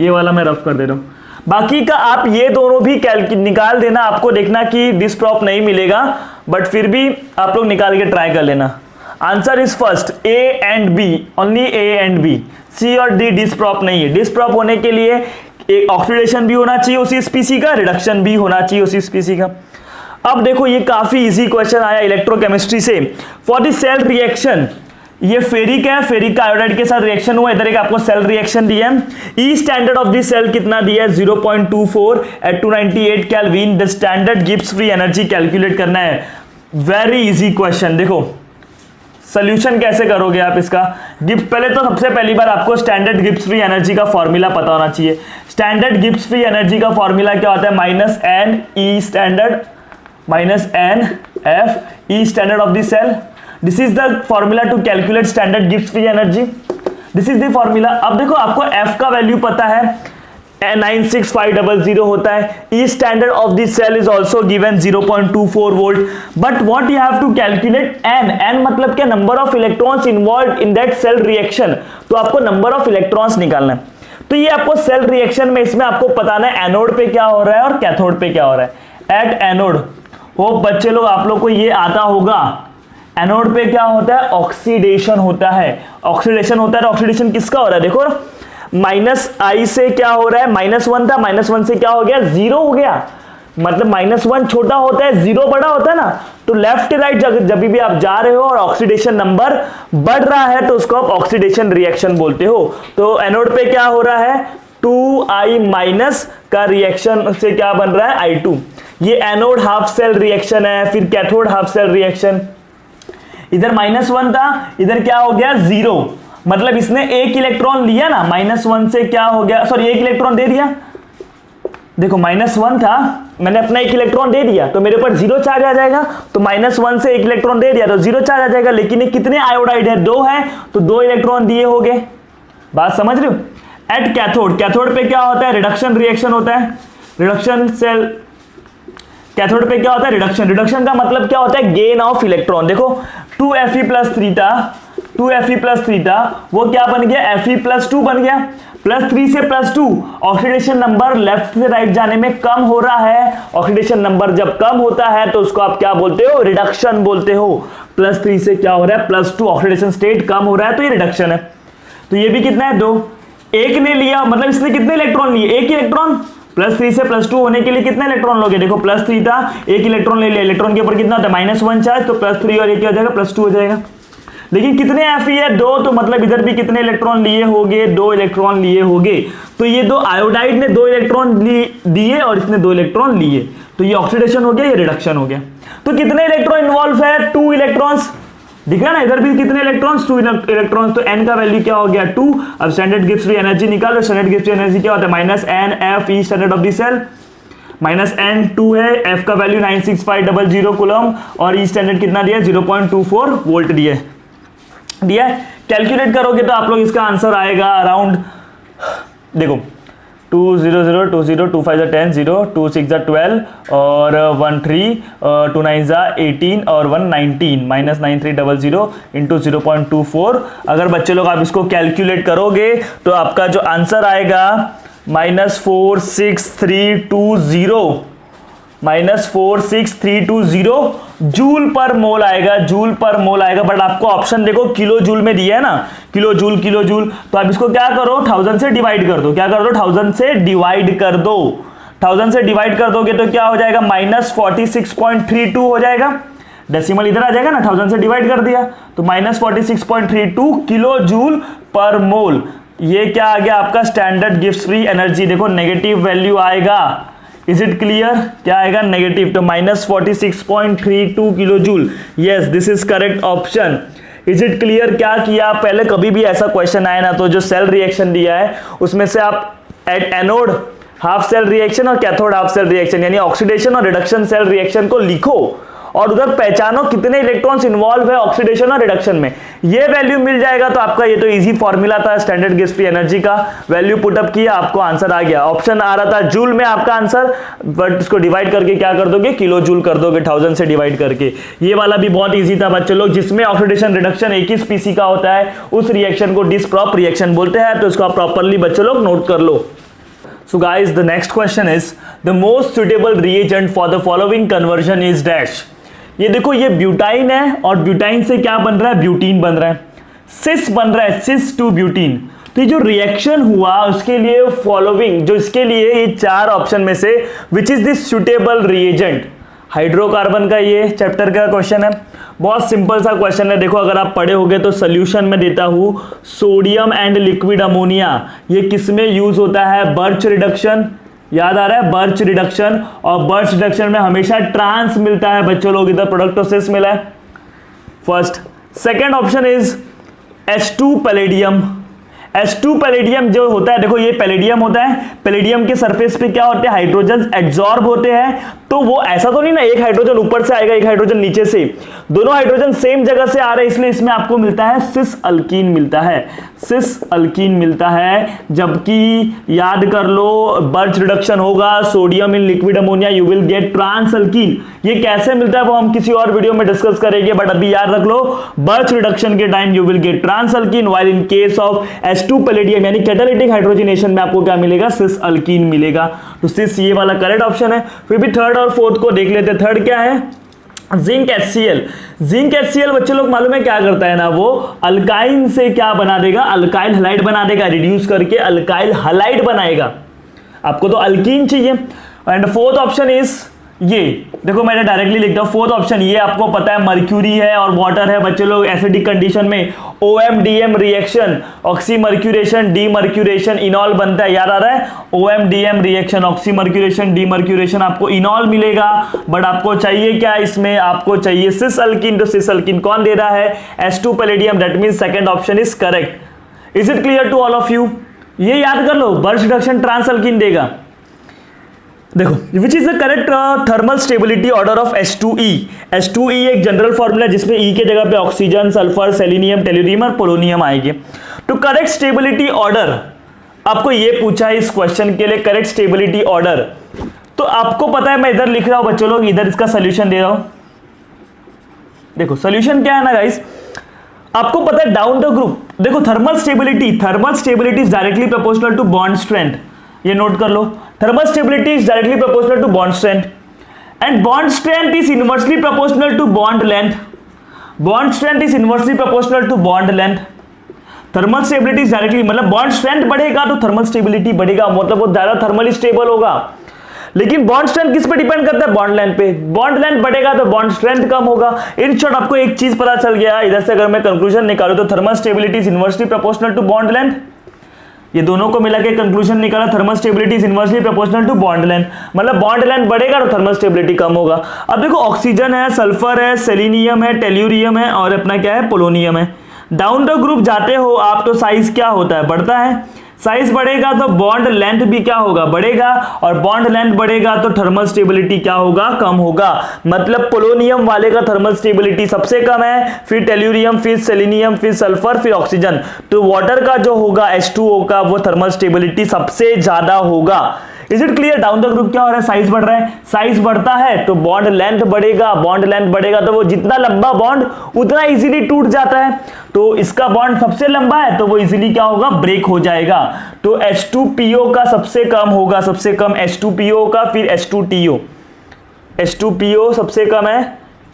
ये वाला मैं रफ कर दे रहा हूं, बाकी का आप ये दोनों भी निकाल देना। आपको देखना कि डिसप्रॉप नहीं मिलेगा, बट फिर भी आप लोग निकाल के ट्राई कर लेना। Answer is first A and B, only A and B, C और D डिसप्रॉप नहीं है। डिसप्रॉप होने के लिए एक ऑक्सीडेशन भी होना चाहिए उसी स्पीसी का, रिडक्शन भी होना चाहिए उसी स्पीसी का। अब देखो ये काफी इजी क्वेश्चन आया इलेक्ट्रोकेमिस्ट्री से। फॉर द सेल रिएक्शन, ये फेरिक है, फेरिक का आयोडाइड के साथ रिएक्शन हुआ, इधर एक आपको सेल रिएक्शन दिया है। E standard of the cell कितना दिया है 0.24 at 298 kelvin. The standard Gibbs free energy calculate करना है। Very easy question. देखो सोल्यूशन कैसे करोगे आप इसका, गिब्स, पहले तो सबसे पहली बार आपको स्टैंडर्ड गिब्स फ्री एनर्जी का फॉर्मूला पता होना चाहिए। स्टैंडर्ड गिब्स फ्री एनर्जी का फॉर्मूला क्या होता है, -n E standard -n F E standard of the cell. This is the formula to calculate standard Gibbs free energy. This is the formula. अब देखो आपको F का वैल्यू पता है 96500 होता है। E standard of the cell is also given 0.24 volt. But what you have to calculate N. N मतलब क्या, number of electrons involved in that cell reaction. तो आपको number of electrons निकालना है। तो ये आपको सेल रिएक्शन में इसमें आपको बताना है एनोड पे क्या हो रहा है और कैथोड पे क्या हो रहा है। एट एनोड, होप बच्चे लोग आप लोग को ये आता होगा। एनोड पे क्या होता है, ऑक्सीडेशन होता है। ऑक्सीडेशन होता है, ऑक्सीडेशन किसका हो रहा है, देखो -I से क्या हो रहा है, -1 था, -1 से क्या हो गया 0 हो गया। मतलब -1 छोटा होता है, 0 बड़ा होता है ना। तो लेफ्ट राइट जब भी आप जा रहे हो और ऑक्सीडेशन नंबर बढ़ रहा है तो उसको आप ऑक्सीडेशन रिएक्शन बोलते हो। तो एनोड पे क्या हो रहा है, 2I- का रिएक्शन से क्या बन रहा है I2। ये एनोड हाफ सेल रिएक्शन है। फिर कैथोड हाफ सेल रिएक्शन, इधर -1 था, इधर क्या हो गया 0, मतलब इसने एक इलेक्ट्रॉन लिया ना, -1 से क्या हो गया, सॉरी एक इलेक्ट्रॉन दे दिया। देखो -1 था, मैंने अपना एक इलेक्ट्रॉन दे दिया तो मेरे ऊपर 0 चार्ज आ जाएगा। तो -1 से एक इलेक्ट्रॉन दे दिया तो 0 चार्ज आ जाएगा। लेकिन ये कितने आयोडाइड है, 2 है, तो 2 इलेक्ट्रॉन दिए हो गए। बात समझ रहे हो। एट कैथोड, कैथोड पे क्या होता है, रिडक्शन रिएक्शन होता है। रिडक्शन सेल कैथोड पे क्या होता है, रिडक्शन। रिडक्शन का मतलब क्या होता है, गेन ऑफ इलेक्ट्रॉन। देखो 2Fe+3 था, 2Fe+3 था, वो क्या बन गया, Fe+2 बन गया। +3 से +2, ऑक्सीडेशन नंबर लेफ्ट से राइट जाने में कम हो रहा है। ऑक्सीडेशन नंबर जब कम होता है तो उसको आप क्या बोलते हो, रिडक्शन बोलते हो। +3 से क्या हो रहा है, +2, ऑक्सीडेशन स्टेट कम हो रहा है तो ये रिडक्शन है। तो ये भी कितना है, 2। एक ने लिया, मतलब इसने कितने इलेक्ट्रॉन लिए, एक इलेक्ट्रॉन। +3 से +2 होने के लिए कितने इलेक्ट्रॉन लोगे, देखो +3 था, एक इलेक्ट्रॉन ले लिया। इलेक्ट्रॉन के ऊपर कितना होता है, -1 चार्ज, तो +3 और एक हो जाएगा +2 हो जाएगा। लेकिन कितने Fe है, 2, तो मतलब इधर भी कितने इलेक्ट्रॉन लिए होंगे, 2 इलेक्ट्रॉन लिए होंगे। तो ये 2 आयोडाइड ने 2 इलेक्ट्रॉन दिए और इसने 2 इलेक्ट्रॉन लिए, तो ये ऑक्सीडेशन हो गया, ये रिडक्शन हो गया। तो कितने इलेक्ट्रॉन इन्वॉल्व है, 2 इलेक्ट्रॉन्स। दिख रहा ना, इधर भी कितने इलेक्ट्रॉन्स, 2 इलेक्ट्रॉन्स। तो n का वैल्यू क्या हो गया, 2। अब स्टैंडर्ड गिब्स फ्री एनर्जी निकालो। स्टैंडर्ड गिब्स फ्री एनर्जी क्या होता है, -n F E standard of the cell. -n 2 है, F का वैल्यू 96500 कूलम, और E स्टैंडर्ड कितना दिया, 0.24 वोल्ट दिया है। कैलकुलेट करोगे तो आप लोग इसका आंसर आएगा अराउंड, देखो 200 20 2 5 10 0 2 6 12 और 1 3 2 9 18 और 1 19 -9300 इंटू 0.24। अगर बच्चे लोग आप इसको कैलकुलेट करोगे तो आपका जो आंसर आएगा -46320 जूल पर मोल आएगा, जूल पर मोल आएगा। बट आपको ऑप्शन देखो किलो जूल में दिया है ना, किलो जूल, तो आप इसको क्या करो, 1000 से डिवाइड कर दो। क्या कर दो, 1000 से डिवाइड कर दो। 1000 से डिवाइड कर दोगे तो क्या हो जाएगा, -46.32 हो जाएगा। डेसिमल इधर आ जाएगा ना, 1000 से डिवाइड कर दिया तो -46.32 किलो जूल पर मोल। ये क्या आ गया आपका स्टैंडर्ड गिव्स फ्री एनर्जी। देखो नेगेटिव वैल्यू आएगा, इज इट क्लियर, क्या आएगा नेगेटिव, तो -46.32 kilo joule. Yes this is correct option. Is it clear, क्या किया पहले कभी भी ऐसा क्वेश्चन आए ना तो जो सेल रिएक्शन दिया है उसमें से आप एनोड हाफ सेल रिएक्शन और कैथोड हाफ सेल रिएक्शन यानी ऑक्सीडेशन और रिडक्शन सेल रिएक्शन को लिखो और उधर पहचानो कितने इलेक्ट्रॉन्स इन्वॉल्व है ऑक्सीडेशन और रिडक्शन में। ये वैल्यू मिल जाएगा तो आपका ये तो इजी फॉर्मूला था स्टैंडर्ड गिव्स फ्री एनर्जी का, वैल्यू पुटअप किया आपको आंसर आ गया। ऑप्शन आ रहा था जूल में आपका आंसर, बट इसको डिवाइड करके क्या कर दोगे, किलो जूल कर दोगे 1000 से डिवाइड करके। ये वाला भी बहुत ईजी था बच्चों लोग, जिसमें ऑक्सीडेशन रिडक्शन एक ही स्पीसी का होता है उस रिएक्शन को डिसप्रॉप रिएक्शन बोलते हैं, तो इसको आप प्रॉपरली बच्चों लोग नोट कर लो। So guys, the next question is the most suitable reagent for the following conversion is dash। ये देखो ये ब्यूटाइन है और ब्यूटाइन से क्या बन रहा है, ब्यूटीन बन रहा है, सिस बन रहा है, सिस टू ब्यूटीन। तो ये जो रिएक्शन हुआ उसके लिए फॉलोइंग, जो इसके लिए ये 4 ऑप्शन में से which is this suitable reagent. Hydrocarbon का ये चैप्टर का क्वेश्चन है, बहुत सिंपल सा क्वेश्चन है। देखो अगर आप पढ़े होगे तो सोल्यूशन में देता हूं, सोडियम एंड लिक्विड अमोनिया ये किसमें यूज होता है, बर्च रिडक्शन, याद आ रहा है बर्च रिडक्शन, और बर्च रिडक्शन में हमेशा ट्रांस मिलता है बच्चों लोग, इधर प्रोडक्टोसिस मिला है first. Second option is H2 palladium. H2 palladium जो होता है, देखो ये पैलेडियम होता है, पैलेडियम के सरफेस पे क्या होते हैं, हाइड्रोजन एब्जॉर्ब होते हैं। तो वो ऐसा तो नहीं ना एक हाइड्रोजन ऊपर से आएगा एक हाइड्रोजन नीचे से, दोनों हाइड्रोजन सेम जगह से आ रहे हैं, इसलिए इसमें आपको मिलता है सिस अल्कीन मिलता है, सिस अल्कीन मिलता है। जबकि याद कर लो बर्च रिडक्शन होगा sodium in liquid ammonia you will get trans alkene. ये कैसे मिलता है वो हम किसी और वीडियो में डिस्कस करेंगे, बट अभी याद रख लो बर्च रिडक्शन के time you will get trans alkene, while in case of H2 palladium यानी कैटालिटिक हाइड्रोजनेशन में आपको क्या मिलेगा, सिस अल्कीन मिलेगा। तो सिस ये वाला करेक्ट ऑप्शन है। फिर भी थर्ड और फोर्थ को देख लेते हैं। थर्ड क्या है, जिंक HCl। जिंक HCl बच्चे लोग मालूम है क्या करता है ना, वो अल्काइन से क्या बना देगा, अल्काइल हलाइड बना देगा, रिड्यूस करके अल्काइल हलाइड बनाएगा। आपको तो अल्कीन चाहिए। एंड फोर्थ ऑप्शन इज ये देखो मैंने डायरेक्टली लिखता हूं फोर्थ ऑप्शन, ये आपको पता है मर्क्यूरी है और वाटर है बच्चे लोग, एसिडिक कंडीशन में OM-DM रिएक्शन, ऑक्सीमर्क्यूरेशन डीमर्क्यूरेशन इनॉल बनता है, याद आ रहा है OM-DM रिएक्शन ऑक्सीमर्क्यूरेशन डीमर्क्यूरेशन, आपको इनॉल मिलेगा। बट आपको चाहिए क्या, इसमें आपको चाहिए सिस अल्कीन। तो सिस अल्कीन कौन दे रहा है, H2 palladium, that means second option is correct. Is it clear to all of you, ये याद कर लो बर्च रिडक्शन ट्रांस अल्कीन देगा। देखो which is the correct thermal stability order of H2E। H2E एक जनरल फॉर्मूला जिसमें E के जगह पे ऑक्सीजन, सल्फर, सेलेनियम, टेल्यूरियम और पोलोनियम आएंगे। तो करेक्ट स्टेबिलिटी ऑर्डर आपको ये पूछा है इस क्वेश्चन के लिए, करेक्ट स्टेबिलिटी ऑर्डर। तो आपको पता है मैं इधर लिख रहा हूं बच्चों लोग, इधर इसका सोल्यूशन दे रहा हूं। देखो सोल्यूशन क्या है ना गाइस, आपको पता है डाउन द ग्रुप, देखो thermal stability is directly proportional to bond strength, ये नोट कर लो। Thermal stability is directly proportional to bond strength and bond strength is inversely proportional to bond length. Bond strength is inversely proportional to bond length. Thermal stability is directly मतलब bond strength बढ़ेगा तो thermal stability बढ़ेगा, मतलब वो ज्यादा thermally stable होगा। लेकिन बॉन्ड स्ट्रेंथ किस पे डिपेंड करता है, बॉन्ड लेंथ पे। बॉन्ड लेंथ बढ़ेगा तो बॉन्ड स्ट्रेंथ कम होगा। इन शॉर्ट आपको एक चीज पता चल गया, इधर से अगर मैं कंक्लूजन निकालूं तो thermal stability is inversely proportional to bond length, ये दोनों को मिला के कंक्लूजन निकाला, thermal stability is inversely proportional to bond length, मतलब बॉन्ड लेंथ बढ़ेगा तो थर्मल स्टेबिलिटी कम होगा। अब देखो ऑक्सीजन है, सल्फर है, सेलेनियम है, टेल्यूरियम है और अपना क्या है, पोलोनियम है। डाउन द ग्रुप जाते हो आप तो साइज क्या होता है, बढ़ता है। साइज बढ़ेगा तो बॉन्ड लेंथ भी क्या होगा, बढ़ेगा, और बॉन्ड लेंथ बढ़ेगा तो थर्मल स्टेबिलिटी क्या होगा, कम होगा। मतलब पोलोनियम वाले का थर्मल स्टेबिलिटी सबसे कम है, फिर टेल्यूरियम, फिर सेलेनियम, फिर सल्फर, फिर ऑक्सीजन। तो वाटर का जो होगा H2O का वो थर्मल स्टेबिलिटी सबसे ज्यादा होगा। Is it clear, down the group क्या हो रहा है, साइज बढ़ रहा है, साइज बढ़ता है तो बॉन्ड लेंथ बढ़ेगा, बॉन्ड लेंथ बढ़ेगा तो वो जितना लंबा बॉन्ड उतना इजीली टूट जाता है। तो इसका बॉन्ड सबसे लंबा है तो वो इजीली क्या होगा, ब्रेक हो जाएगा। तो H2PO का सबसे कम होगा, सबसे कम H2PO का, फिर H2TO, H2PO सबसे कम है,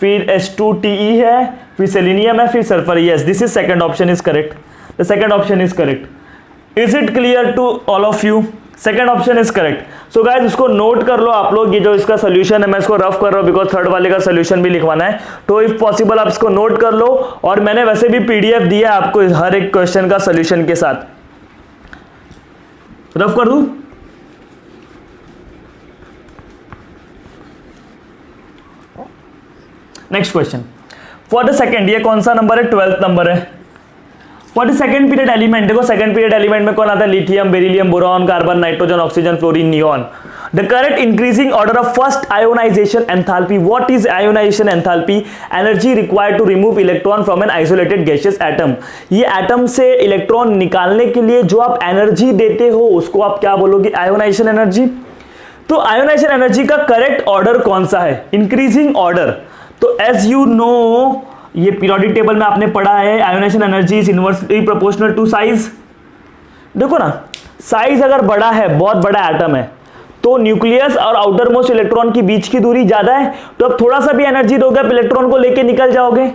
फिर H2TE है, फिर सेलेनियम है, फिर sulphur. Yes this is second option is correct, the second option is correct. Is it clear to all of you, second option is correct. So guys इसको नोट कर लो आप लोग, ये जो इसका सोल्यूशन है मैं इसको रफ कर रहा हूं बिकॉज थर्ड वाले का सोल्यूशन भी लिखवाना है, तो इफ पॉसिबल आप इसको नोट कर लो। और मैंने वैसे भी पीडीएफ दिया है आपको हर एक क्वेश्चन का सोल्यूशन के साथ, रफ कर दूं। Next question for the second, ये कौन सा नंबर है, 12th नंबर है। For the second period element, देखो सेकंड पीरियड एलिमेंट में कौन आता है, lithium, beryllium, boron, carbon, nitrogen, oxygen, fluorine, neon. The correct increasing order of first ionisation enthalpy, what is ionisation enthalpy, energy required to remove electron from an isolated gaseous atom. ये एटम से इलेक्ट्रॉन निकालने के लिए जो आप एनर्जी देते हो उसको आप क्या बोलोगे, आयोनाइजेशन एनर्जी। तो आयोनाइजेशन एनर्जी का करेक्ट ऑर्डर कौन सा है, इंक्रीजिंग ऑर्डर। तो एज यू नो, ये पीरियोडिक टेबल में आपने पढ़ा है, ionisation energy is inversely proportional to size. देखो ना, साइज अगर बड़ा है, बहुत बड़ा एटम है, तो न्यूक्लियस और आउटर मोस्ट इलेक्ट्रॉन की बीच की दूरी ज्यादा है, तो अब थोड़ा सा भी एनर्जी दोगे आप इलेक्ट्रॉन को लेके निकल जाओगे।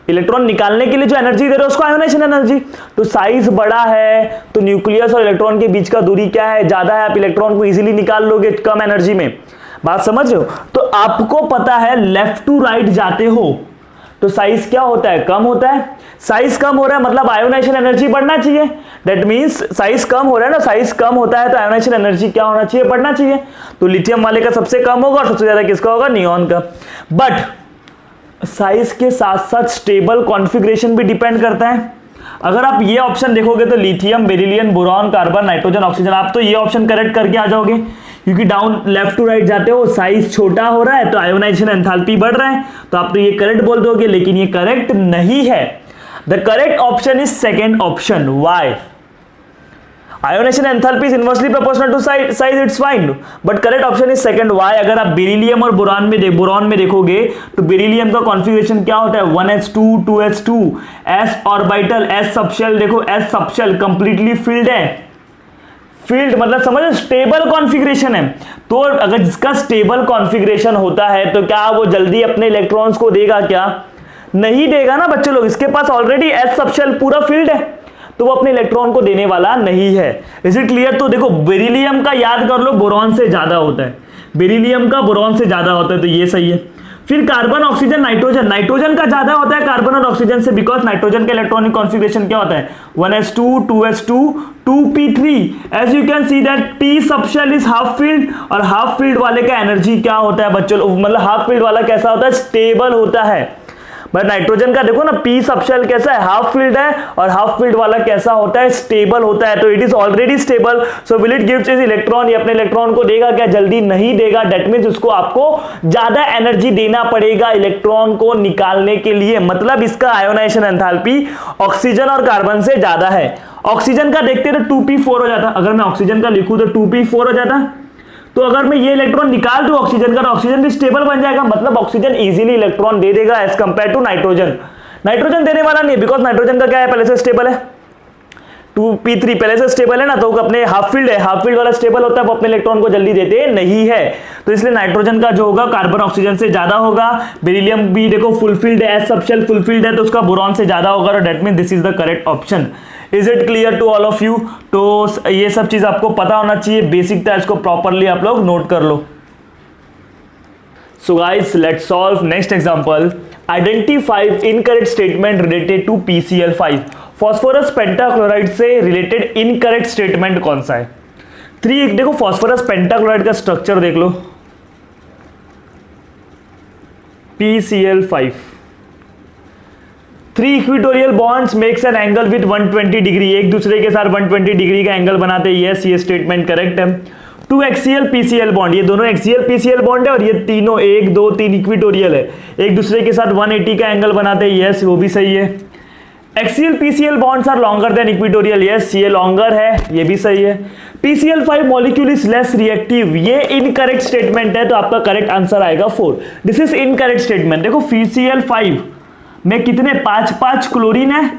इलेक्ट्रॉन निकालने के लिए जो एनर्जी दे रहे हो उसको आयोनाइजेशन एनर्जी। तो साइज बड़ा है तो न्यूक्लियस और इलेक्ट्रॉन के बीच का दूरी क्या है, ज्यादा है, आप इलेक्ट्रॉन को इजीली निकाल लोगे कम एनर्जी में। बात समझ रहे हो। तो आपको पता है लेफ्ट टू राइट जाते हो तो साइज क्या होता है, कम होता है। साइज कम हो रहा है मतलब आयोनाइजेशन एनर्जी बढ़ना चाहिए। दैट मींस साइज कम हो रहा है ना, साइज कम होता है तो आयोनाइजेशन एनर्जी क्या होना चाहिए, बढ़ना चाहिए। तो लिथियम वाले का सबसे कम होगा और सबसे ज्यादा किसका होगा, नियॉन का। बट साइज के साथ साथ स्टेबल कॉन्फ़िगरेशन भी डिपेंड करता है। अगर आप ये ऑप्शन देखोगे तो lithium, beryllium, boron, carbon, nitrogen, oxygen, आप तो ये ऑप्शन करेक्ट करके आ जाओगे, क्योंकि डाउन लेफ्ट टू राइट जाते हो साइज छोटा हो रहा है तो आयोनाइजेशन एंथैल्पी बढ़ रहा है, तो आप तो ये करेक्ट बोल दोगे, लेकिन ये करेक्ट नहीं है। The correct option is second option. Why? Ionisation enthalpy is inversely proportional to size, it's fine, but correct option is second. Why? अगर आप बेरिलियम और बोरॉन में देखोगे तो बेरिलियम का कॉन्फ़िगरेशन क्या होता है, 1s2 2s2, s orbital, s subshell, देखो s सबशेल कंप्लीटली फिल्ड है। फील्ड मतलब समझो स्टेबल कॉन्फ़िगरेशन है। तो अगर जिसका स्टेबल कॉन्फ़िगरेशन होता है तो क्या वो जल्दी अपने इलेक्ट्रॉन्स को देगा, क्या नहीं देगा ना बच्चे लोग। इसके पास ऑलरेडी s सबशेल पूरा फील्ड है तो वो अपने इलेक्ट्रॉन को देने वाला नहीं है। Is it clear? तो देखो बेरिलियम का याद कर लो, बोरॉन से ज्यादा होता है, बेरिलियम का बोरॉन से ज्यादा होता है, तो ये सही है। फिर कार्बन, ऑक्सीजन, नाइट्रोजन, नाइट्रोजन का ज्यादा होता है कार्बन और ऑक्सीजन से, बिकॉज नाइट्रोजन का इलेक्ट्रॉनिक कॉन्फ़िगरेशन क्या होता है, 1s2 2s2 2p3। As you can see that p subshell is half filled, और हाफ फील्ड वाले का एनर्जी क्या होता है बच्चों, मतलब हाफ फील्ड वाला कैसा होता है, स्टेबल होता है। बट नाइट्रोजन का देखो ना, p सबशेल कैसा है, हाफ फील्ड है, और हाफ फील्ड वाला कैसा होता है, स्टेबल होता है। तो it is already stable, so will it gives is electron, ये अपने इलेक्ट्रॉन को देगा क्या, जल्दी नहीं देगा। दैट मींस उसको आपको ज्यादा एनर्जी देना पड़ेगा इलेक्ट्रॉन को निकालने के लिए, मतलब इसका आयोनाइजेशन एंथैल्पी ऑक्सीजन और कार्बन से ज्यादा है। ऑक्सीजन का देखते तो 2p4 हो जाता, अगर मैं ऑक्सीजन का लिखूं तो 2p4 हो जाता। तो अगर मैं ये इलेक्ट्रॉन निकाल दूं ऑक्सीजन का, तो ऑक्सीजन भी स्टेबल बन जाएगा, मतलब ऑक्सीजन इजीली इलेक्ट्रॉन दे देगा as compare to nitrogen. Nitrogen देने वाला नहीं है, बिकॉज नाइट्रोजन का क्या है, पहले से स्टेबल है, 2p3 पहले से स्टेबल है ना, तो अपने हाफ फील्ड है, हाफ फील्ड वाला स्टेबल होता है, वो अपने इलेक्ट्रॉन को जल्दी देते नहीं है। तो इसलिए नाइट्रोजन का जो होगा कार्बन ऑक्सीजन से ज्यादा होगा। बेरिलियम भी देखो फुलफिल्ड है, s सबशेल फुलफिल्ड है, तो उसका बोरॉन से ज्यादा होगा, और that means this is the correct option. Is it clear to all of you? तो ये सब चीज आपको पता होना चाहिए, बेसिक था, इसको प्रॉपरली आप लोग नोट कर लो। So guys let's solve next example. Identify incorrect statement related to PCl5। Phosphorus pentachloride से रिलेटेड इनकरेक्ट स्टेटमेंट कौन सा है? 3 देखो, फॉस्फोरस पेंटाक्लोराइड का स्ट्रक्चर देख लो, PCl5, 3 equatorial bonds makes an angle with 120 degree, एक दूसरे के साथ 120 डिग्री का एंगल बनाते हैं। यस, ये स्टेटमेंट करेक्ट है। 2 एक्सियल PCl बॉन्ड, ये दोनों एक्सियल PCl बॉन्ड है, और ये तीनों 1 2 3 इक्विटोरियल है, एक दूसरे के साथ 180 का एंगल बनाते हैं। यस, वो भी सही है। Axial PCl bonds are longer than equatorial. Yes, ये लॉन्गर है, ये भी सही है। PCl5 molecule is less reactive, ये इनकरेक्ट स्टेटमेंट है, तो आपका करेक्ट आंसर आएगा 4। This is incorrect statement. देखो PCl5 में कितने 5 क्लोरीन है,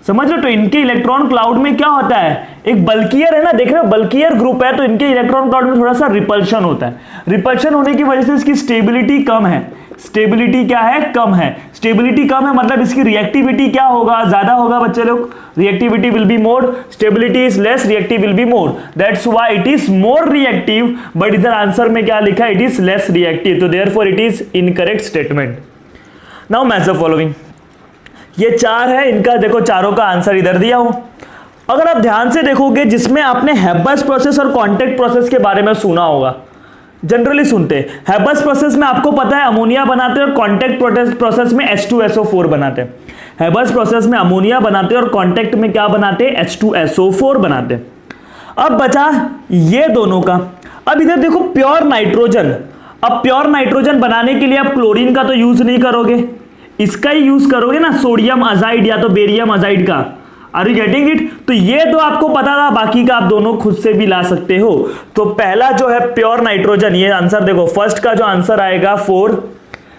समझ लो। तो इनके इलेक्ट्रॉन क्लाउड में क्या होता है, एक बल्कियर है ना, देख रहे हो बल्कियर ग्रुप है, तो इनके इलेक्ट्रॉन क्लाउड में थोड़ा सा रिपल्शन होता है। रिपल्शन होने की वजह से इसकी स्टेबिलिटी कम है, स्टेबिलिटी क्या है, कम है। स्टेबिलिटी कम है मतलब इसकी रिएक्टिविटी क्या होगा, ज्यादा होगा बच्चे लोग। Reactivity will be more, stability is less, reactive will be more, that's why it is more reactive. But इधर आंसर में क्या लिखा है, इट इज लेस रिएक्टिव, तो therefore it is incorrect statement. Now match the following, ये 4 है, इनका देखो चारों का आंसर इधर दिया हो। अगर आप ध्यान से देखोगे, जिसमें आपने हैबर्स प्रोसेस और कॉन्टैक्ट प्रोसेस के बारे में सुना होगा, जनरली सुनते हैं। हैबर्स प्रोसेस में आपको पता है अमोनिया बनाते हैं और कॉन्टैक्ट प्रोसेस में H2SO4 बनाते हैं। हैबर्स प्रोसेस में अमोनिया बनाते हैं और कॉन्टैक्ट में क्या बनाते हैं, H2SO4 बनाते हैं। अब बचा ये दोनों का। अब इधर देखो प्योर नाइट्रोजन, अब प्योर नाइट्रोजन बनाने के लिए आप क्लोरीन का तो यूज नहीं करोगे, इसका ही यूज करोगे ना, सोडियम अजाइड या तो बेरियम अजाइड का। Are you getting it? तो ये तो आपको पता था, बाकी का आप दोनों खुद से भी ला सकते हो। तो पहला जो है प्योर नाइट्रोजन, ये आंसर देखो, फर्स्ट का जो आंसर आएगा 4।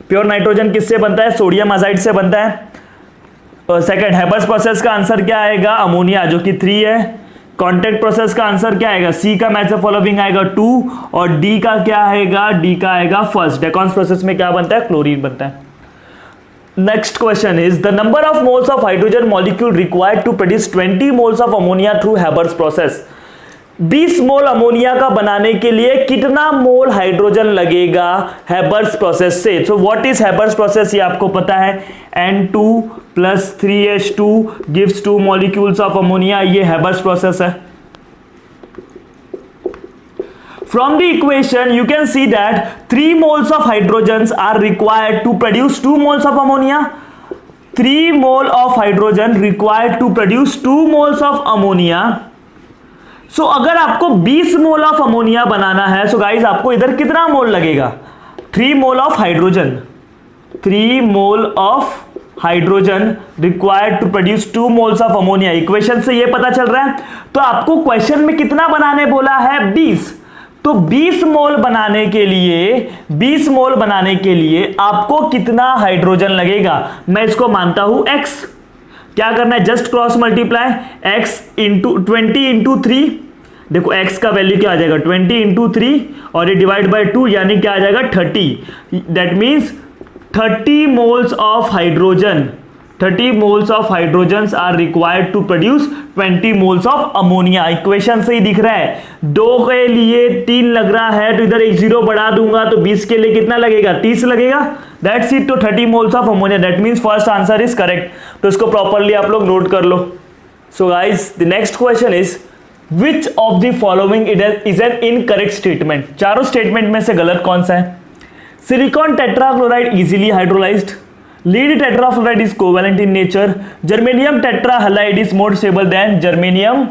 प्योर नाइट्रोजन किससे बनता है, सोडियम अजाइड से बनता है। सेकंड हैबर्स प्रोसेस का आंसर क्या आएगा, अमोनिया, जो कि 3 है। कॉन्टैक्ट प्रोसेस का आंसर क्या आएगा, सी का मैच फॉलोइंग आएगा 2, और डी का क्या आएगा, डी का आएगा फर्स्ट। डेकॉन्स प्रोसेस में क्या बनता है, क्लोरीन बनता है। Next question is the number of moles of hydrogen molecule required to produce 20 moles of ammonia through Haber's process। 20 mole ammonia का बनाने के लिए कितना मोल हाइड्रोजन लगेगा हैबर्स प्रोसेस से। So what is Haber's process, ये आपको पता है, N2 + 3H2 gives 2 molecules of ammonia, ये हैबर्स प्रोसेस है। From the equation you can see that 3 moles of hydrogens are required to produce 2 moles of ammonia। 3 mole of hydrogen required to produce 2 moles of ammonia। So अगर आपको 20 मोल ऑफ अमोनिया बनाना है, so guys आपको इधर कितना मोल लगेगा, 3 mole of hydrogen, 3 mole of hydrogen required to produce 2 moles of ammonia. Equation से ये पता चल रहा है। तो आपको क्वेश्चन में कितना बनाने बोला है, 20। तो 20 मोल बनाने के लिए, 20 मोल बनाने के लिए आपको कितना हाइड्रोजन लगेगा, मैं इसको मानता हूं x। क्या करना है, just cross multiply, x into 20 into 3, देखो x का वैल्यू क्या आ जाएगा, 20 इंटू 3 और ये डिवाइड बाय 2, यानी क्या आ जाएगा 30। That means 30 moles of hydrogen, 30 moles of hydrogens are required to produce 20 moles of ammonia। Equation से ही दिख रहा है, 2 के लिए 3 लग रहा है, तो इधर एक 0 बढ़ा दूंगा, तो 20 के लिए कितना लगेगा, 30 लगेगा। That's it. तो 30 moles of ammonia, that means first answer is correct. तो इसको प्रॉपरली आप लोग नोट कर लो। So guys the next question is which of the following is an incorrect statement. चारों स्टेटमेंट में से गलत कौन सा है। Silicon tetrachloride easily hydrolysed, lead tetrafluoride is covalent in nature, germanium tetrahalide is more stable than germanium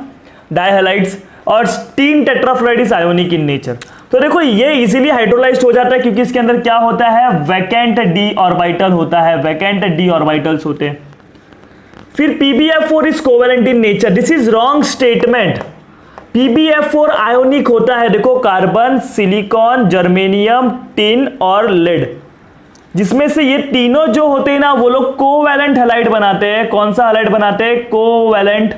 dihalides, और tin tetrafluoride is ionic in nature। तो देखो ये इजीली हाइड्रोलाइज्ड हो जाता है क्योंकि इसके अंदर क्या होता है, वैकेंट डी ऑर्बिटल होता है, वैकेंट डी ऑर्बिटल्स होते हैं। फिर PbF4 is covalent in nature, this is wrong statement. PbF4 ionic होता है, देखो कार्बन, सिलिकॉन, जर्मेनियम, टिन और लेड, जिसमें से ये तीनों जो होते हैं ना वो लोग कोवैलेंट हैलाइड बनाते हैं। कौन सा हैलाइड बनाते हैं, कोवैलेंट,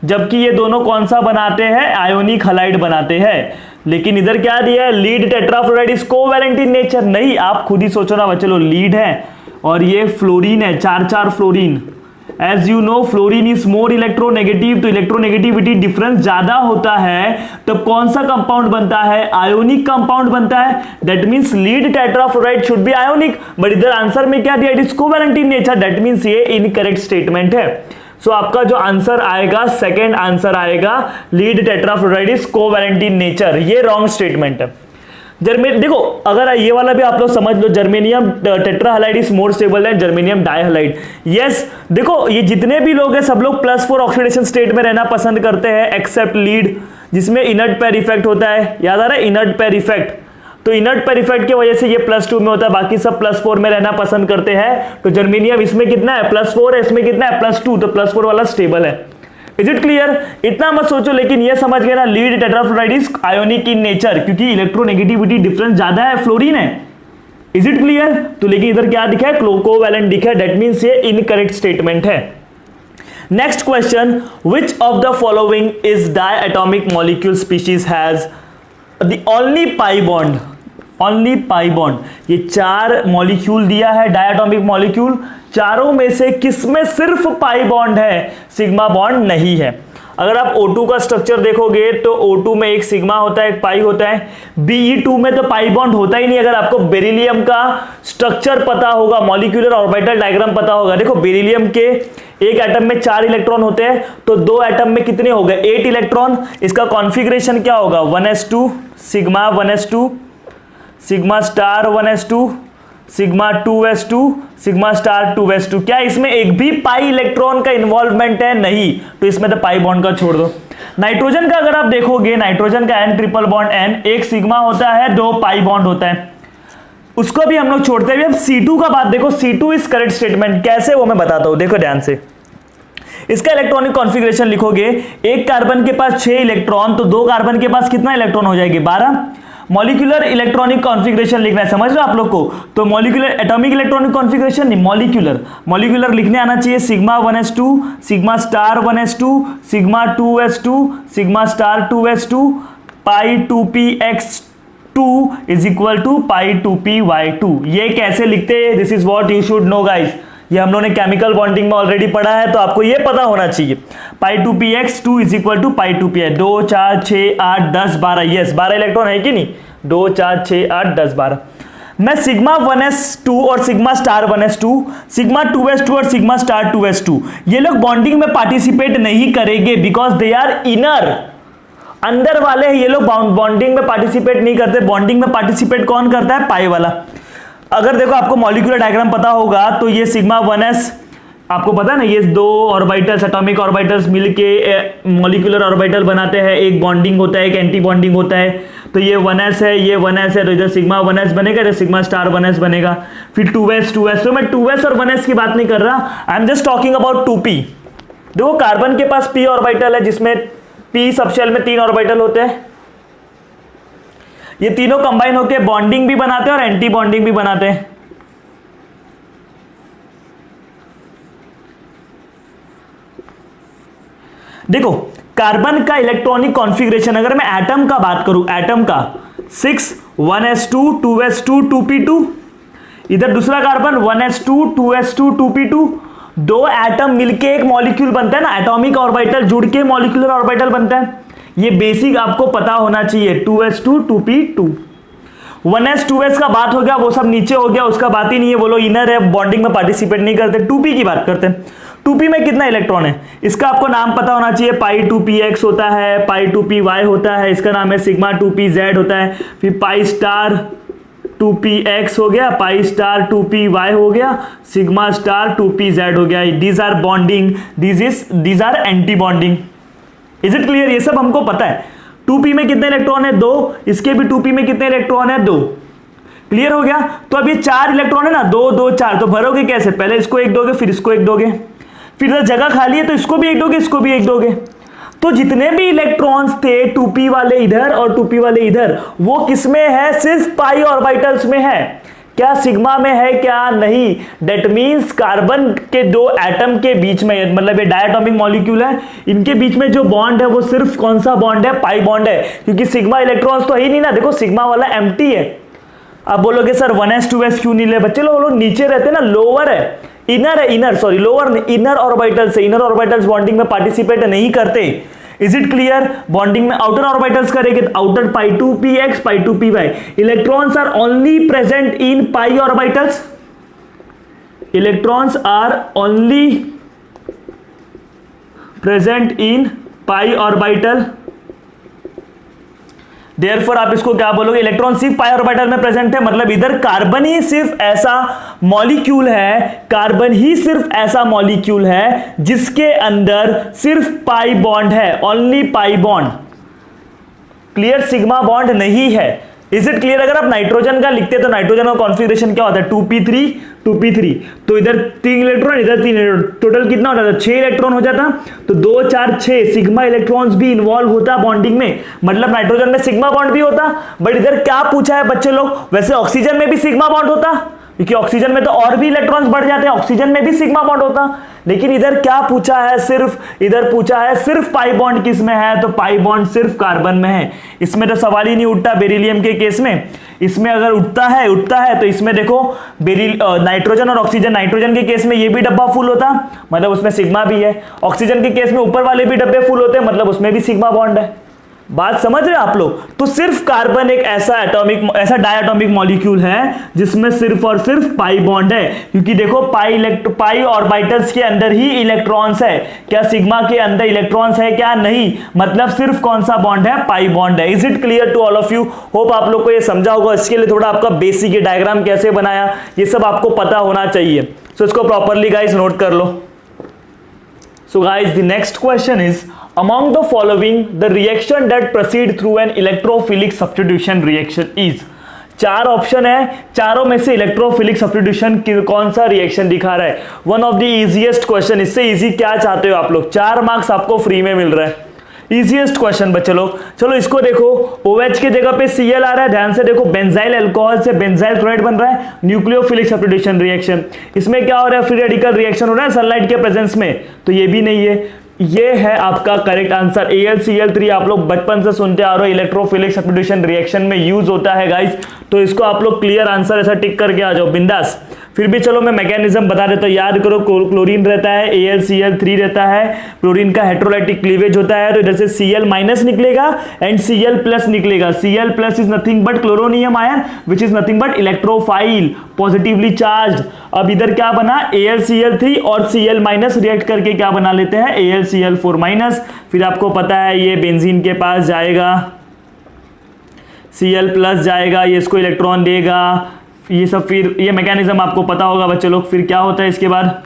जबकि ये दोनों कौन सा बनाते हैं, आयोनिक हैलाइड बनाते हैं। लेकिन इधर क्या दिया है, lead tetrafluoride is covalent in nature. नहीं, आप खुद ही सोचो ना बच्चे लोग, लीड है और ये फ्लोरीन है, 4 fluorine. As you know fluorine is more electronegative, तो इलेक्ट्रोनेगेटिविटी डिफरेंस ज्यादा होता है, तब कौन सा कंपाउंड बनता है, आयोनिक कंपाउंड बनता है। That means lead tetrafluoride should be ionic, but इधर आंसर में क्या दिया, it is covalent in nature. That means ये इनकरेक्ट स्टेटमेंट है। सो आपका जो आंसर आएगा, सेकेंड आंसर आएगा, lead tetrafluoride is covalent in nature, ये रॉन्ग स्टेटमेंट है। देखो अगर ये वाला भी आप लोग समझ लो, जर्मेनियम टेट्राहालाइड इज मोर स्टेबल है जर्मेनियम डाइहालाइड। यस, देखो ये जितने भी लोग हैं सब लोग +4 ऑक्सीडेशन स्टेट में रहना पसंद करते हैं, एक्सेप्ट लीड जिसमें इनर्ट पेयर इफेक्ट होता है। याद आ रहा है, इनर्ट पेयर इफेक्ट। तो इनर्ट पेयर इफेक्ट की वजह से ये +2 में होता है, बाकी सब +4 में रहना पसंद करते हैं। तो जर्मेनियम इसमें कितना है, +4 है, इसमें कितना है, +2, तो +4 वाला स्टेबल है। Is it clear? इतना मत सोचो, लेकिन ये समझ गए ना, lead tetrafluoride is ionic in nature, क्योंकि इलेक्ट्रोनेगेटिविटी डिफरेंस ज्यादा है, फ्लोरीन है। Is it clear? तो लेकिन इधर क्या दिखा है, कोवैलेंट दिखा है, दैट मींस ये इनकरेक्ट स्टेटमेंट है। Next question, which of the following is diatomic molecule species has the only pi bond. Only pi bond. ये 4 मॉलिक्यूल दिया है, डायटॉमिक मॉलिक्यूल, चारों में से किसमें सिर्फ पाई बॉन्ड है, सिग्मा बॉन्ड नहीं है। अगर आप O2 का स्ट्रक्चर देखोगे तो O2 में एक सिग्मा होता है, एक पाई होता है। Be2 में तो पाई बॉन्ड होता ही नहीं। अगर आपको बेरिलियम का स्ट्रक्चर पता होगा, मॉलिक्यूलर ऑर्बिटल डायग्राम पता होगा, देखो बेरिलियम के एक एटम में 4 इलेक्ट्रॉन होते हैं, तो 2 एटम में कितने हो गए, 8 इलेक्ट्रॉन। इसका कॉन्फ़िगरेशन क्या होगा, 1s2 sigma 1s2 sigma star 1s2 sigma 2s2 sigma star 2s2। क्या इसमें एक भी पाई इलेक्ट्रॉन का इन्वॉल्वमेंट है, नहीं, तो इसमें तो पाई बॉन्ड का छोड़ दो। नाइट्रोजन का अगर आप देखोगे, नाइट्रोजन का N ट्रिपल बॉन्ड N, एक सिग्मा होता है, 2 पाई बॉन्ड होता है, उसको भी हम लोग छोड़ते हैं। अब C2 का बात देखो, C2 इज करेक्ट स्टेटमेंट, कैसे वो मैं बताता हूं, देखो ध्यान से। इसका इलेक्ट्रॉनिक कॉन्फ़िगरेशन लिखोगे, एक कार्बन के पास 6 इलेक्ट्रॉन, तो 2 कार्बन के पास कितना इलेक्ट्रॉन हो जाएगी, 12। मॉलिक्यूलर इलेक्ट्रॉनिक कॉन्फ़िगरेशन लिखना है, समझ लो आप लोग को, तो मॉलिक्यूलर एटॉमिक इलेक्ट्रॉनिक कॉन्फ़िगरेशन नहीं, मॉलिक्यूलर लिखने आना चाहिए, sigma 1s2 sigma star 1s2 sigma 2s2 sigma star 2s2 pi 2px2 is equal to pi 2py2। ये कैसे लिखते हैं, this is what you should know guys. ये हम लोगों ने केमिकल बॉन्डिंग में ऑलरेडी पढ़ा है, तो आपको ये पता होना चाहिए। Pi 2px2 is equal to pi 2pi, 2 4 6 8 10 12, yes 12 electron है कि नहीं, 2 4 6 8 10 12। मैं सिग्मा 1s2 और sigma star 1s2, sigma 2s2 और सिग्मा स्टार 2s2, ये लोग बॉन्डिंग में पार्टिसिपेट नहीं करेंगे, बिकॉज दे आर इनर, अंदर वाले हैं, ये लोग बॉन्डिंग में पार्टिसिपेट नहीं करते। बॉन्डिंग में पार्टिसिपेट कौन करता है, पाई वाला। अगर देखो आपको मॉलिक्यूलर डायग्राम पता होगा, तो ये सिग्मा 1s, आपको पता है ना, ये 2 ऑर्बिटल्स, एटॉमिक ऑर्बिटल्स मिलके मॉलिक्यूलर ऑर्बिटल बनाते हैं, एक बॉन्डिंग होता है, एक एंटी बॉन्डिंग होता है। तो ये 1s है, ये 1s है, तो इधर सिग्मा 1s बनेगा, इधर सिग्मा स्टार 1s बनेगा, फिर 2s। तो मैं 2s और 1s की बात नहीं कर रहा, I am just talking about 2p। देखो कार्बन के पास p ऑर्बिटल है, जिसमें p सबशेल में 3 ऑर्बिटल होते हैं, ये तीनों कंबाइन होकर बॉन्डिंग भी बनाते हैं और एंटी बॉन्डिंग भी बनाते हैं। देखो कार्बन का इलेक्ट्रॉनिक कॉन्फ़िगरेशन, अगर मैं एटम का बात करूं, एटम का 6 1s2 2s2 2p2, इधर दूसरा carbon 1s2 2s2 2p2, 2 atom मिलके एक मॉलिक्यूल बनता है ना, एटॉमिक ऑर्बिटल जुड़ के मॉलिक्यूलर ऑर्बिटल बनता है। ये बेसिक आपको पता होना चाहिए, 2s2 2p2। 1s 2s का बात हो गया, वो सब नीचे हो गया, उसका बात ही नहीं है, वो लोग इनर है, बॉन्डिंग में पार्टिसिपेट नहीं करते। 2p की बात करते हैं, 2p में कितना इलेक्ट्रॉन है, इसका आपको नाम पता होना चाहिए, पाई 2px होता है, पाई 2py होता है, इसका नाम है सिग्मा 2pz होता है, फिर पाई स्टार 2px हो गया, पाई स्टार 2py हो गया, सिग्मा स्टार 2pz हो गया। These are bonding, these are anti bonding. Is it clear, ये सब हमको पता है। 2p में कितने इलेक्ट्रॉन है, 2, इसके भी 2p में कितने इलेक्ट्रॉन है, 2। क्लियर हो गया। तो अब ये 4 इलेक्ट्रॉन है ना, 2 2 4, तो भरोगे कैसे, पहले इसको 1 दोगे, फिर इसको 1 दोगे, फिर इधर जगह खाली है तो इसको भी 1 दोगे, इसको भी 1 दोगे। तो जितने भी इलेक्ट्रॉन्स थे 2p वाले इधर और 2p वाले इधर, वो किस में है, सिर्फ पाई ऑर्बिटल्स में है। क्या सिग्मा में है, क्या नहीं। दैट मीन्स कार्बन के 2 एटम के बीच में, मतलब ये डायटॉमिक मॉलिक्यूल है, इनके बीच में जो बॉन्ड है वो सिर्फ कौन सा बॉन्ड है, पाई बॉन्ड है, क्योंकि सिग्मा इलेक्ट्रॉन्स तो है ही नहीं ना। देखो सिग्मा वाला एम्प्टी है। आप बोलोगे सर 1s 2s क्यों नहीं ले, बच्चे लोग नीचे रहते ना, लोअर है, इनर है, इनर सॉरी लोअर नहीं, इनर ऑर्बिटल्स है, इनर ऑर्बिटल्स बॉन्डिंग में पार्टिसिपेट नहीं करते। Is it clear. बॉन्डिंग में आउटर ऑर्बिटल्स करेंगे, outer pi 2px pi 2py, electrons are only present in pi orbitals, electrons are only present in pi orbital. Therefore आप इसको क्या बोलोगे, इलेक्ट्रॉन सिर्फ पाई ऑर्बिटल में प्रेजेंट है, मतलब इधर कार्बन ही सिर्फ ऐसा मॉलिक्यूल है, कार्बन ही सिर्फ ऐसा मॉलिक्यूल है जिसके अंदर सिर्फ पाई बॉन्ड है, only pi bond. Clear, sigma bond नहीं है। Is it clear. अगर आप नाइट्रोजन का लिखते तो नाइट्रोजन का कॉन्फ़िगरेशन क्या होता है, 2p3 2p3, तो इधर 3 इलेक्ट्रॉन, इधर 3 इलेक्ट्रॉन, टोटल कितना होता था, 6 इलेक्ट्रॉन हो जाता। तो 2 4 6 सिग्मा इलेक्ट्रॉन्स भी इन्वॉल्व होता बॉन्डिंग में, मतलब नाइट्रोजन में सिग्मा बॉन्ड भी होता। बट इधर क्या पूछा है बच्चे लोग, वैसे ऑक्सीजन में भी सिग्मा बॉन्ड होता, क्योंकि ऑक्सीजन में तो और भी इलेक्ट्रॉन्स बढ़ जाते हैं, ऑक्सीजन में भी सिग्मा बॉन्ड होता। लेकिन इधर क्या पूछा है, इधर पूछा है सिर्फ पाई बॉन्ड किस में है, तो पाई बॉन्ड सिर्फ कार्बन में है। इसमें तो सवाल ही नहीं उठता बेरिलियम के केस में। इसमें अगर उठता है तो इसमें देखो नाइट्रोजन और ऑक्सीजन, नाइट्रोजन के केस में ये भी डब्बा फुल होता, मतलब उसमें सिग्मा भी है। ऑक्सीजन के केस में ऊपर वाले भी डब्बे फुल होते हैं, मतलब उसमें भी सिग्मा बॉन्ड है। बात समझ रहे हैं आप लोग? तो सिर्फ कार्बन एक ऐसा डायटॉमिक मॉलिक्यूल है जिसमें सिर्फ और सिर्फ पाई बॉन्ड है, क्योंकि देखो पाई ऑर्बिटल्स के अंदर ही इलेक्ट्रॉन्स है। क्या सिग्मा के अंदर इलेक्ट्रॉन्स है? क्या नहीं, मतलब सिर्फ कौन सा बॉन्ड है? पाई बॉन्ड है। Is it clear to all of you? Hope आप लोग को ये समझा होगा। इसके लिए थोड़ा आपका बेसिक डायग्राम कैसे बनाया ये सब आपको पता होना चाहिए। सो इसको प्रॉपरली गाइस नोट कर लो। So guys, the next question is, among the following, the reaction that proceed through an electrophilic substitution reaction is? चार ऑप्शन है, चारों में से इलेक्ट्रोफिलिक सब्स्टिट्यूशन कौन सा रिएक्शन दिखा रहा है? One of the easiest question. इससे इजी क्या चाहते हो आप लोग? 4 मार्क्स आपको फ्री में मिल रहा है। इजीएस्ट क्वेश्चन बच्चे लोग। चलो इसको देखो, OH के जगह पे Cl आ रहा है, ध्यान से देखो, बेंजाइल अल्कोहल से बेंजाइल क्लोराइड बन रहा है, न्यूक्लियोफिलिक सब्स्टिट्यूशन रिएक्शन। इसमें क्या हो रहा है? फ्री रेडिकल रिएक्शन हो रहा है सनलाइट के प्रेजेंस में, तो ये भी नहीं है। ये है आपका करेक्ट आंसर। AlCl3 आप लोग बचपन से सुनते आ रहे हो, इलेक्ट्रोफिलिक सब्स्टिट्यूशन रिएक्शन में यूज होता है गाइस। तो इसको आप लोग क्लियर आंसर ऐसा टिक करके आ जाओ बिंदास। फिर भी चलो मैं मैकेनिज्म बता देता हूं, याद करो। क्लोरीन रहता है, AlCl3 रहता है, क्लोरीन का हेट्रोलाइटिक क्लीवेज होता है, तो इधर से Cl माइनस निकलेगा एंड Cl प्लस निकलेगा। Cl plus is nothing but chloronium ion which is nothing but electrophile, positively charge. अब इधर क्या बना? AlCl3 और Cl माइनस रिएक्ट करके क्या बना लेते हैं? AlCl4 minus. फिर आपको पता है ये बेंजीन के पास जाएगा, Cl प्लस जाएगा, ये इसको इलेक्ट्रॉन देगा, ये सब। फिर ये मैकेनिज्म आपको पता होगा बच्चे लोग। फिर क्या होता है इसके बाद?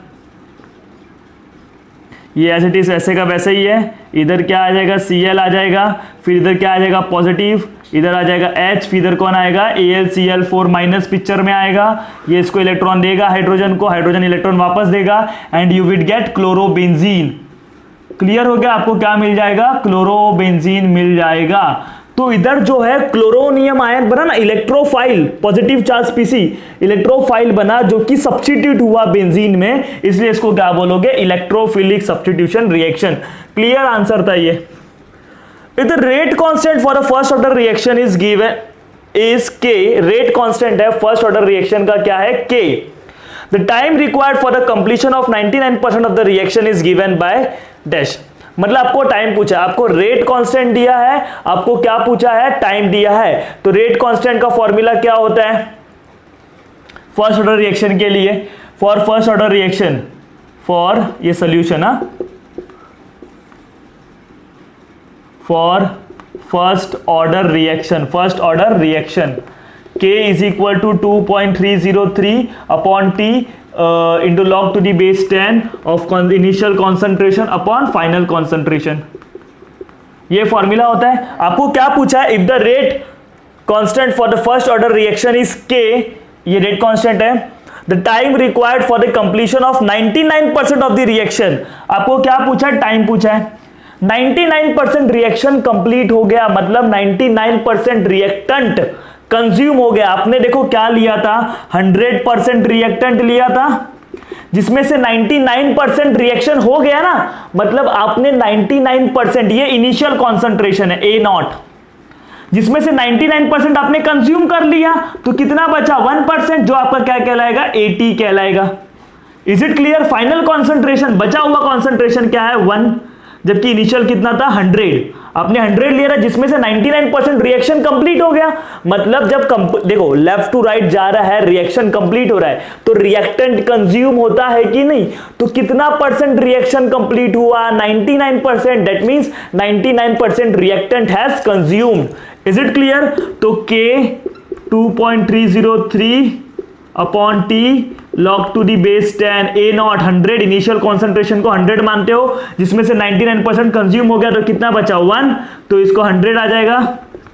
ये एज इट इज ऐसे का वैसे ही है। इधर क्या आ जाएगा? Cl आ जाएगा, फिर इधर क्या आ जाएगा? पॉजिटिव, इधर आ जाएगा H, फिर इधर कौन आएगा? AlCl4 माइनस पिक्चर में आएगा। ये इसको इलेक्ट्रॉन देगा, हाइड्रोजन को, हाइड्रोजन इलेक्ट्रॉन वापस देगा and you will gate chlorobenzene. Clear हो गया? आपको क्या मिल जाएगा? क्लोरोबेंजीन मिल जाएगा। तो इधर जो है क्लोरोनियम आयन बना ना, electrophile, positive charge PC electrophile बना, जो कि सब्स्टिट्यूट हुआ बेंजीन में, इसलिए इसको क्या बोलोगे? Electrophilic substitution reaction. Clear answer था ये। If the rate constant for the first order reaction is given is K, rate constant है फर्स्ट ऑर्डर रिएक्शन का, क्या है? K। The time required for the completion of 99% of the reaction is given by dash. मतलब आपको टाइम पूछा, आपको रेट कांस्टेंट दिया है, आपको क्या पूछा है? टाइम दिया है। तो रेट कांस्टेंट का फॉर्मूला क्या होता है फर्स्ट ऑर्डर रिएक्शन के लिए? For first order reaction, for ये solution, for first order reaction K is equal to 2.303 upon T into log to the base 10 of initial concentration upon final concentration। ये फॉर्मूला होता है। आपको क्या पूछा है? If the rate constant for the first order reaction is K, ये रेट कांस्टेंट है, the time required for the completion of 99% of the reaction. आपको क्या पूछा है? टाइम पूछा है। 99% रिएक्शन कंप्लीट हो गया, मतलब 99% रिएक्टेंट कंज्यूम हो गया। आपने देखो क्या लिया था? 100% रिएक्टेंट लिया था, जिसमें से 99% रिएक्शन हो गया ना, मतलब आपने 99%, ये इनिशियल कॉन्सेंट्रेशन है A0, जिसमें से 99% आपने कंज्यूम कर लिया, तो कितना बचा? 1%, जो आपका क्या कहलाएगा? AT कहलाएगा। Is it clear? Final concentration, बचा हुआ कॉन्सेंट्रेशन क्या है? 1, जबकि इनिशियल कितना था? 100। आपने 100 लिया था, जिसमें से 99% रिएक्शन कंप्लीट हो गया। मतलब जब देखो लेफ्ट टू राइट जा रहा है, रिएक्शन कंप्लीट हो रहा है, तो रिएक्टेंट कंज्यूम होता है कि नहीं? तो कितना परसेंट रिएक्शन कंप्लीट हुआ? 99%। That means 99% reactant has consumed. Is it clear? तो K 2.303 upon T log to the base 10 A0 100, initial concentration को 100 मानते हो, जिसमें से 99% कंज्यूम हो गया, तो कितना बचा? 1, तो इसको 100 आ जाएगा।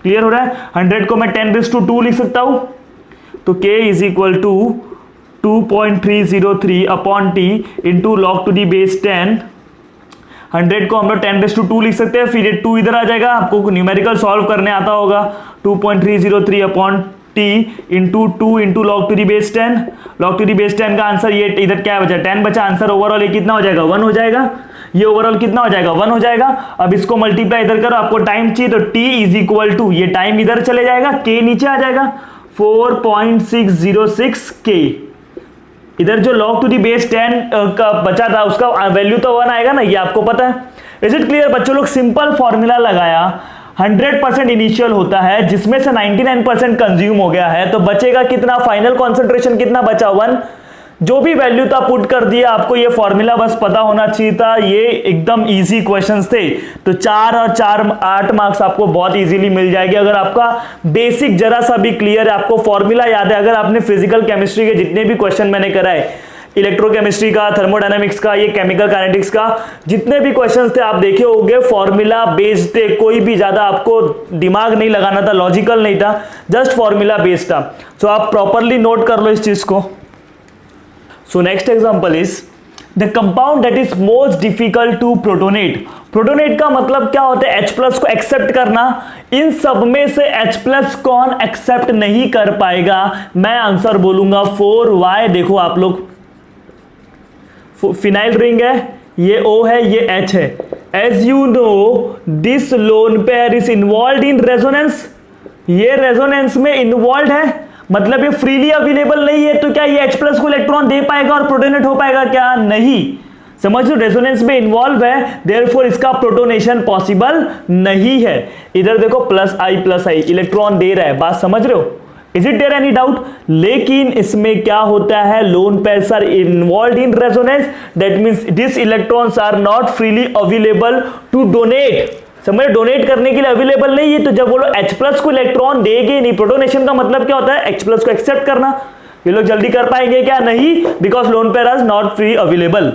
क्लियर हो रहा है? 100 को मैं 10⁻² लिख सकता हूं, तो K is equal to 2.303 upon T into log to the base 10। 100 को हम लोग 10⁻² लिख सकते हैं, फिर ये 2 इधर आ जाएगा। आपको न्यूमेरिकल सॉल्व करने आता होगा। 2.303 upon T into 2 into log to the base 10। log to the base 10 का आंसर ये इधर क्या बचा 10 बचा, आंसर ओवरऑल ये कितना हो जाएगा 1 हो जाएगा, ये ओवरऑल कितना हो जाएगा 1 हो जाएगा। अब इसको मल्टीप्लाई इधर करो, आपको टाइम चाहिए तो T इज इक्वल टू ये टाइम इधर चले जाएगा, K नीचे आ जाएगा 4.606 K। इधर जो log to the base 10 का बचा था उसका वैल्यू तो 1 आएगा ना, ये आपको पता है। इज इट क्लियर बच्चों लोग? सिंपल फॉर्मूला लगाया, 100% इनिशियल होता है जिसमें से 99% कंज्यूम हो गया है, तो बचेगा कितना, फाइनल कॉन्सेंट्रेशन कितना बचा 1। जो भी वैल्यू था पुट कर दिया, आपको ये फॉर्मूला बस पता होना चाहिए था। ये एकदम इजी क्वेश्चंस थे, तो 4 और 4 8 मार्क्स आपको बहुत इजीली मिल जाएगी अगर आपका बेसिक जरा सा भी क्लियर है, आपको फॉर्मूला याद है। अगर आपने फिजिकल केमिस्ट्री के जितने भी क्वेश्चन मैंने कराए, इलेक्ट्रोकेमिस्ट्री का, थर्मोडायनामिक्स का, ये केमिकल काइनेटिक्स का, जितने भी क्वेश्चंस थे आप देखे होंगे फॉर्मूला बेस्ड थे, कोई भी ज्यादा आपको दिमाग नहीं लगाना था, लॉजिकल नहीं था, जस्ट फॉर्मूला बेस्ड था। सो आप प्रॉपरली नोट कर लो इस चीज को। So next example is the compound that is most difficult to protonate. Protonate का मतलब क्या होता है, H+ को एक्सेप्ट करना। इन सब में से H+ कौन एक्सेप्ट नहीं कर पाएगा? मैं आंसर बोलूंगा 4Y। देखो आप लोग, फिनाइल रिंग है, ये O है, ये H है। As you know this lone pair is involve in resonance. ये रेजोनेंस में इन्वॉल्व है, मतलब ये फ्रीली अवेलेबल नहीं है, तो क्या ये H+ को इलेक्ट्रॉन दे पाएगा और प्रोटोनेट हो पाएगा? क्या नहीं। समझ लो, रेजोनेंस में इन्वॉल्व है, देयरफॉर इसका प्रोटोनेशन पॉसिबल नहीं है। इधर देखो +I इलेक्ट्रॉन दे रहा है, बात समझ रहे हो? Is it there any doubt? लेकिन इसमें क्या होता है, lone pairs are involve in resonance, that means this electrons are not freely available to donate. समझ, डोनेट करने के लिए अवेलेबल नहीं है, तो जब बोलो H+ को इलेक्ट्रॉन देगे नहीं, प्रोटोनेशन का मतलब क्या होता है, H+ को एक्सेप्ट करना। ये लोग जल्दी कर पाएंगे क्या? नहीं, because lone pair is not free available,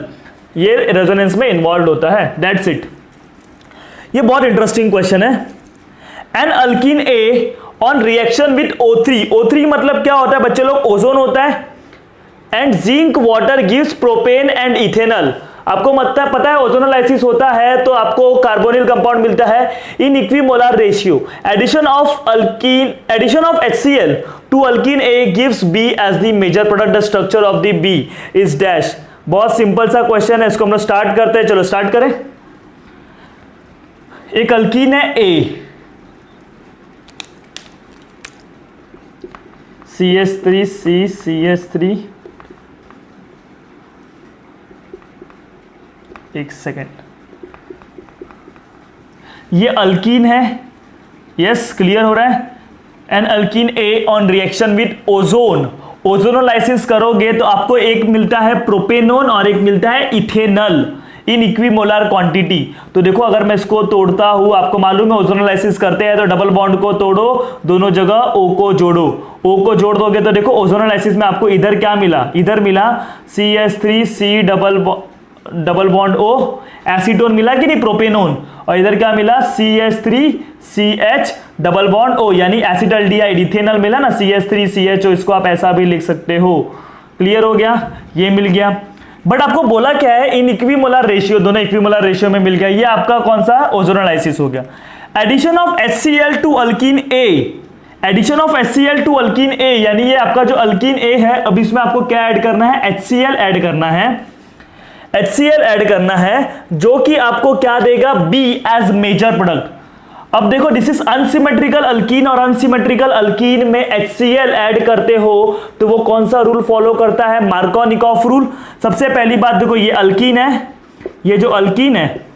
ये रेजोनेंस में इन्वॉल्व होता है, दैट्स इट। ये बहुत इंटरेस्टिंग क्वेश्चन है। An alkene A on reaction with O3, O3 मतलब क्या होता है बच्चे लोग, ओजोन होता है, and zinc water gives propane and ethanol. आपको मतलब पता है ओजोनोलाइसिस होता है तो आपको कार्बोनिल कंपाउंड मिलता है in equimolar ratio. Addition of HCl to alkene A gives B as the major product. The structure of the B is dash. बहुत सिंपल सा क्वेश्चन है, इसको हम लोग स्टार्ट करते हैं। चलो स्टार्ट करें। एक अल्कीन है A, CH3 एक सेकेंड, ये अल्कीन है, यस क्लियर हो रहा है। An alkene A on reaction with ozone, ozonolysis करोगे तो आपको एक मिलता है प्रोपेनोन और एक मिलता है इथेनॉल इन इक्विमोलर क्वांटिटी। तो देखो अगर मैं इसको तोड़ता हूं, आपको मालूम है ओजोनोलाइसिस करते हैं तो डबल बॉन्ड को तोड़ो, दोनों जगह O को जोड़ो, O को जोड़ दोगे तो देखो ओजोनोलाइसिस में आपको इधर क्या मिला, इधर मिला CH3C double bond O, acetone मिला कि नहीं, प्रोपेनोन, और इधर क्या मिला CH3CH डबल बॉन्ड O, यानी एसिटल्डिहाइड, इथेनॉल मिला ना CH3CHO, इसको आप ऐसा भी लिख सकते हो। क्लियर हो गया, ये मिल गया। बट आपको बोला क्या है, इन इक्विमोलर रेशियो, दोनों इक्विमोलर रेशियो में मिल गया, ये आपका कौन सा ओजोनोलाइसिस हो गया। Addition of HCl to alkene A, addition of HCl to alkene A, यानी ये आपका जो अल्कीन A है, अब इसमें आपको क्या ऐड करना है, HCl ऐड करना है, HCl ऐड करना है, जो कि आपको क्या देगा, B एज मेजर प्रोडक्ट। अब देखो दिस इज अनसिमेट्रिकल अल्कीन, और अनसिमेट्रिकल अल्कीन में HCl ऐड करते हो तो वो कौन सा रूल फॉलो करता है, मार्कोनिकॉफ रूल। सबसे पहली बात देखो, ये अल्कीन है, ये जो अल्कीन है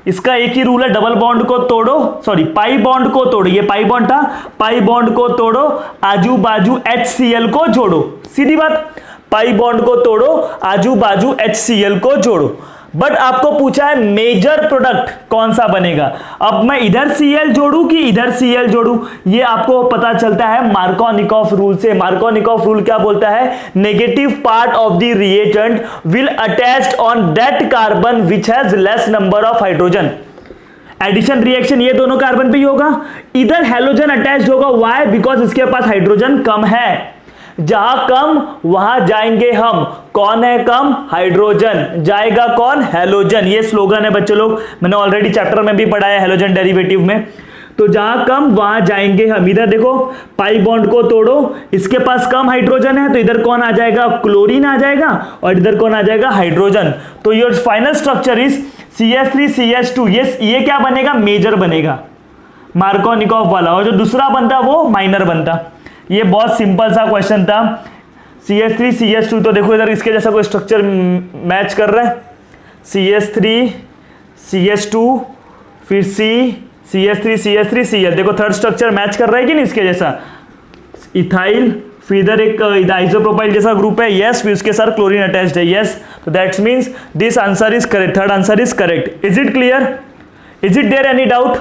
इसका एक ही रूल है, डबल बॉन्ड को तोड़ो, सॉरी पाई बॉन्ड को तोड़ो, ये पाई बॉन्ड था, पाई बॉन्ड को तोड़ो, आजू बाजू HCl को जोड़ो, सीधी बात, पाई बॉन्ड को तोड़ो, आजू बाजू HCl को जोड़ो। बट आपको पूछा है मेजर प्रोडक्ट कौन सा बनेगा। अब मैं इधर Cl जोड़ू कि इधर Cl जोड़ू, ये आपको पता चलता है मार्कोनिकॉफ रूल से। मार्कोनिकॉफ रूल क्या बोलता है, negative part of the reagent will attached on that carbon which has less number of hydrogen. Addition reaction ये दोनों कार्बन पे ही होगा, इधर हैलोजन अटैच्ड होगा, व्हाई, बिकॉज इसके पास हाइड्रोजन कम है। जहां कम वहां जाएंगे हम। कौन है कम? हाइड्रोजन। जाएगा कौन? हैलोजन। ये स्लोगन है बच्चों लोग, मैंने ऑलरेडी चैप्टर में भी पढ़ा है हैलोजन डेरिवेटिव में। तो जहां कम वहां जाएंगे हम। इधर देखो पाई बॉन्ड को तोड़ो, इसके पास कम हाइड्रोजन है तो इधर कौन आ जाएगा? क्लोरीन आ जाएगा, और इधर कौन आ जाएगा? हाइड्रोजन। तो your final structure is CH3CH2। ये क्या बनेगा? मेजर बनेगा, मार्कोनिकॉफ वाला, और जो दूसरा बनता वो माइनर बनता। ये बहुत सिंपल सा क्वेश्चन था। CH3CH2, तो देखो इधर इसके जैसा कोई स्ट्रक्चर मैच कर रहा है। CH3CH2 फिर CH3CH3Cl, देखो थर्ड स्ट्रक्चर मैच कर रहा है कि नहीं इसके जैसा? इथाइल, फिर इधर एक आइसोप्रोपाइल जैसा ग्रुप है, यस, फिर उसके साथ क्लोरीन अटैच्ड है, यस। तो that's means this answer is correct, third answer is correct. Is it clear? Is it there any doubt?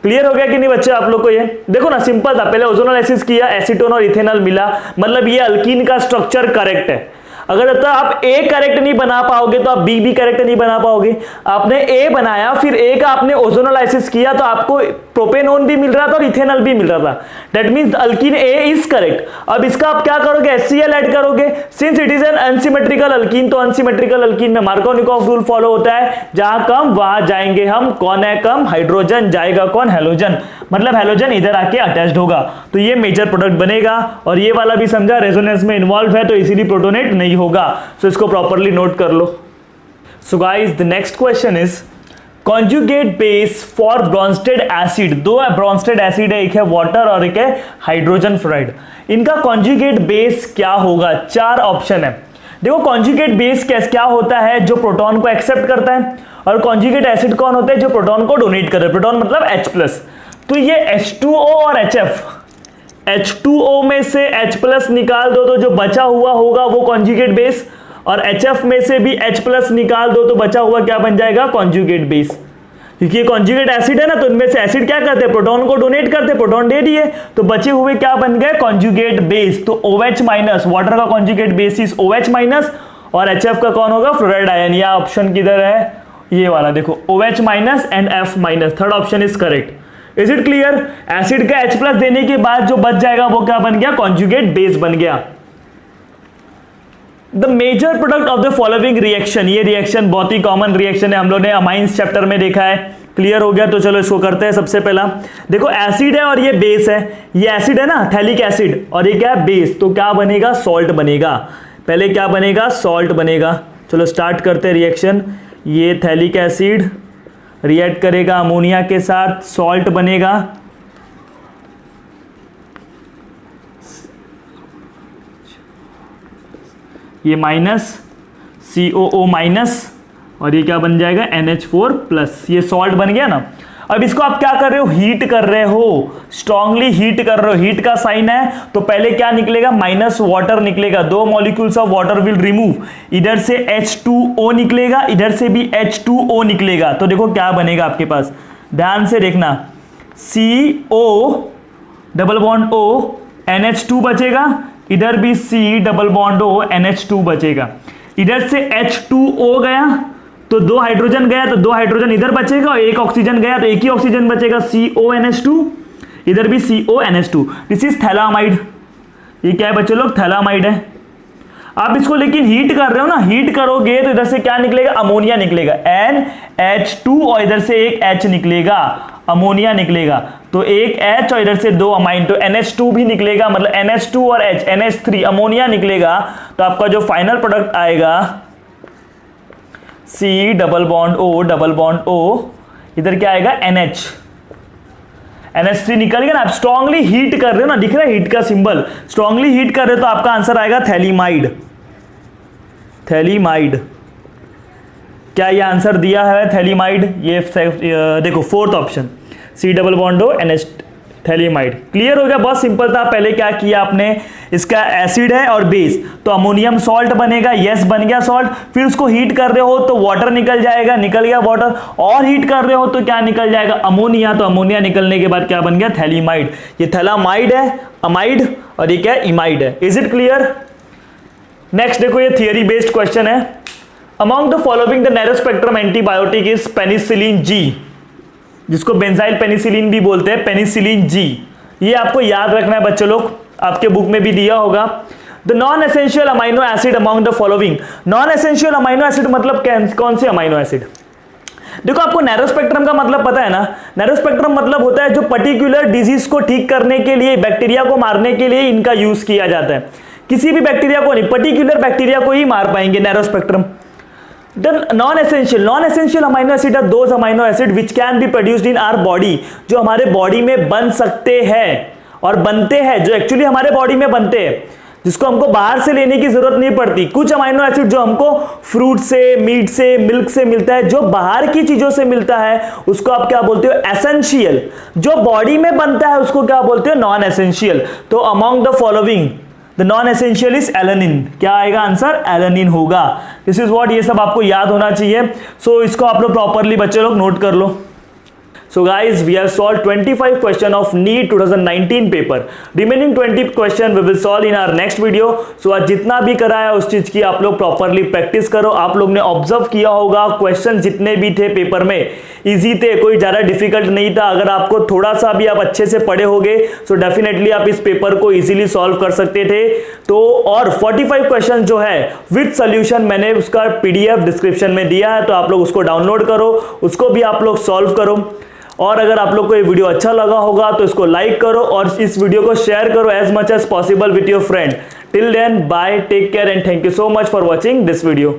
Clear हो गया कि नहीं बच्चे आप लोग को? ये देखो ना, सिंपल था। पहले ओजोनोलाइसिस किया, एसीटोन और इथेनॉल मिला, मतलब ये अल्कीन का स्ट्रक्चर करेक्ट है। अगर तो आप ए करेक्ट नहीं बना पाओगे तो आप बी भी करेक्ट नहीं बना पाओगे। आपने ए बनाया, फिर ए का आपने ओजोनोलाइसिस किया तो आपको प्रोपेनोन भी मिल रहा था और इथेनॉल भी मिल रहा था। That means alkyne A is correct. अब इसका आप क्या करोगे? HCl ऐड करोगे। Since it is an unsymmetrical alkyne, तो अनसिमेट्रिकल अल्कीन में मार्कोनिकॉफ रूल फॉलो होता है, जहां कम वहां जाएंगे हम। कौन है कम? हाइड्रोजन। जाएगा कौन? हैलोजन। मतलब हैलोजन इधर आके अटैच्ड होगा, तो ये मेजर प्रोडक्ट बनेगा। और ये वाला भी समझा, रेजोनेंस में इन्वॉल्व है तो इसीलिए प्रोटोनेट नहीं होगा। सो इसको प्रॉपर्ली नोट कर लो। So guys, the next question is conjugate base for Bronsted acid. दो ब्रोंस्टेड एसिड है, एक है वाटर और एक है हाइड्रोजन फ्लोराइड। इनका कॉन्जुगेट बेस क्या होगा? चार ऑप्शन है। देखो कॉन्जुगेट बेस क्या होता है? जो प्रोटॉन को एक्सेप्ट करता है। और कॉन्जुगेट एसिड कौन होता है? जो प्रोटॉन को डोनेट करे। प्रोटॉन मतलब H+। तो ये H2O और HF, H2O में से H+ निकाल दो तो जो बचा हुआ होगा वो कॉन्जुगेट बेस, और HF में से भी H+ निकाल दो तो बचा हुआ क्या बन जाएगा? Conjugate base. क्योंकि ये कॉन्जुगेट एसिड है ना, तो इनमें से एसिड क्या करते हैं? प्रोटॉन को डोनेट करते हैं, प्रोटॉन दे दिए तो बचे हुए क्या बन गए? Conjugate base. तो OH-, वाटर का कॉन्जुगेट बेस इज OH-, और HF का कौन होगा? Fluoride ion. या ऑप्शन किधर है? ये वाला देखो, OH- and F-। Third option is correct. Is it clear? Acid का H+ देने के बाद जो बच जाएगा वो क्या बन गया? कॉन्जुगेट बेस बन गया। The major product of the following reaction. ये रिएक्शन बहुत ही कॉमन रिएक्शन है, हम लोग ने अमाइंस चैप्टर में देखा है। क्लियर हो गया? तो चलो इसको करते हैं। सबसे पहला देखो, एसिड है और ये बेस है। ये एसिड है ना, थैलिक एसिड, और ये क्या है? बेस। तो क्या बनेगा? सॉल्ट बनेगा। पहले क्या बनेगा? सॉल्ट बनेगा। चलो स्टार्ट करते हैं रिएक्शन। ये थैलिक एसिड रिएक्ट करेगा अमोनिया के साथ, सॉल्ट बनेगा। ये माइनस COO-, और ये क्या बन जाएगा? NH4+। ये सॉल्ट बन गया ना। अब इसको आप क्या कर रहे हो? हीट कर रहे हो, स्ट्रांगली हीट कर रहे हो। हीट का साइन है तो पहले क्या निकलेगा? माइनस वाटर निकलेगा। दो molecules of water will remove. इधर से H2O निकलेगा, इधर से भी H2O निकलेगा। तो देखो क्या बनेगा आपके पास, ध्यान से देखना। CO +O NH2 बचेगा, इधर भी C+O NH2 बचेगा। इधर से H2O गया तो दो हाइड्रोजन गया, तो दो हाइड्रोजन इधर बचेगा, और एक ऑक्सीजन गया तो एक ही ऑक्सीजन बचेगा, CONH2। इधर भी CONH2। This is phthalimide. ये क्या है बच्चों लोग? थैलामाइड है। आप इसको लेकिन हीट कर रहे हो ना, हीट करोगे तो इधर से क्या निकलेगा? अमोनिया निकलेगा, NH2, और इधर से एक H निकलेगा, अमोनिया निकलेगा। तो एक H और इधर से दो अमाइन, तो NH2 भी निकलेगा, मतलब NH2 और H, NH3 अमोनिया निकलेगा। तो आपका जो फाइनल प्रोडक्ट आएगा C+O, इधर क्या आएगा? NH3 निकल गया ना। आप स्ट्रांगली हीट कर रहे हो ना, दिख रहा है हीट का सिंबल? स्ट्रांगली हीट कर रहे हो तो आपका आंसर आएगा थैलीमाइड। थैलीमाइड। क्या ये आंसर दिया है थैलीमाइड? ये देखो fourth option, C+O NH, phthalimide. Clear हो गया? बहुत सिंपल था। पहले क्या किया आपने? इसका एसिड है और बेस, तो अमोनियम सॉल्ट बनेगा, यस बन गया सॉल्ट। फिर उसको हीट कर रहे हो तो वाटर निकल जाएगा, निकल गया वाटर। और हीट कर रहे हो तो क्या निकल जाएगा? अमोनिया। तो अमोनिया निकलने के बाद क्या बन गया? थैलीमाइड। ये थैलामाइड है, अमाइड, और ये क्या है? इमाइड है। Is it clear? नेक्स्ट देखो, ये थियरी बेस्ड क्वेश्चन है। Among the following the narrow spectrum antibiotic is penicillin G, जिसको बेंजाइल पेनिसिलिन भी बोलते हैं, पेनिसिलिन G। ये आपको याद रखना है बच्चों लोग। आपके बुक में भी दिया होगा। The non essential amino acid among the following. Non essential amino acid मतलब कौन से अमाइनो एसिड? देखो आपको नैरो स्पेक्ट्रम का मतलब पता है ना। नैरो स्पेक्ट्रम मतलब होता है जो पर्टिकुलर डिजीज को ठीक करने के लिए, बैक्टीरिया को मारने के लिए इनका यूज किया जाता है। किसी भी बैक्टीरिया को नहीं, पर्टिकुलर बैक्टीरिया को ही मार पाएंगे narrow spectrum. Then non-essential amino acid are those amino acid which can be produced in our body, जो हमारे बॉडी में बन सकते हैं और बनते हैं, जो एक्चुअली हमारे बॉडी में बनते हैं, जिसको हमको बाहर से लेने की जरूरत नहीं पड़ती। कुछ अमाइनो एसिड जो हमको फ्रूट से, मीट से, मिल्क से मिलता है, जो बाहर की चीजों से मिलता है, उसको आप क्या बोलते हो? एसेंशियल। जो बॉडी में बनता है उसको क्या बोलते हो? Non essential. तो among the following the non essential is alanine. क्या आएगा आंसर? एलेनिन होगा। दिस इज व्हाट, ये सब आपको याद होना चाहिए। सो इसको आप लोग प्रॉपरली बच्चे लोग नोट कर लो। So guys, we have solved 25 question of NEET 2019 paper. Remaining 20 question we will solve in our next video. So आज जितना भी कराया उस चीज की आप लोग प्रॉपरली प्रैक्टिस करो। आप लोग ने ऑब्जर्व किया होगा क्वेश्चन जितने भी थे पेपर में इजी थे, कोई ज़्यादा डिफिकल्ट नहीं था। अगर आपको थोड़ा सा भी आप अच्छे से पढ़े होगे तो डेफिनेटली आप इस पेपर को इजीली सॉल्व कर सकते थे। तो और 45 क्वेश्चन जो है विद सोल्यूशन मैंने उसका PDF डिस्क्रिप्शन में दिया है, तो आप लोग उसको डाउनलोड करो, उसको भी आप लोग सॉल्व करो। और अगर आप लोग को ये वीडियो अच्छा लगा होगा तो इसको लाइक करो और इस वीडियो को शेयर करो as much as possible with your friend. Till then bye, take care and thank you so much for watching this video.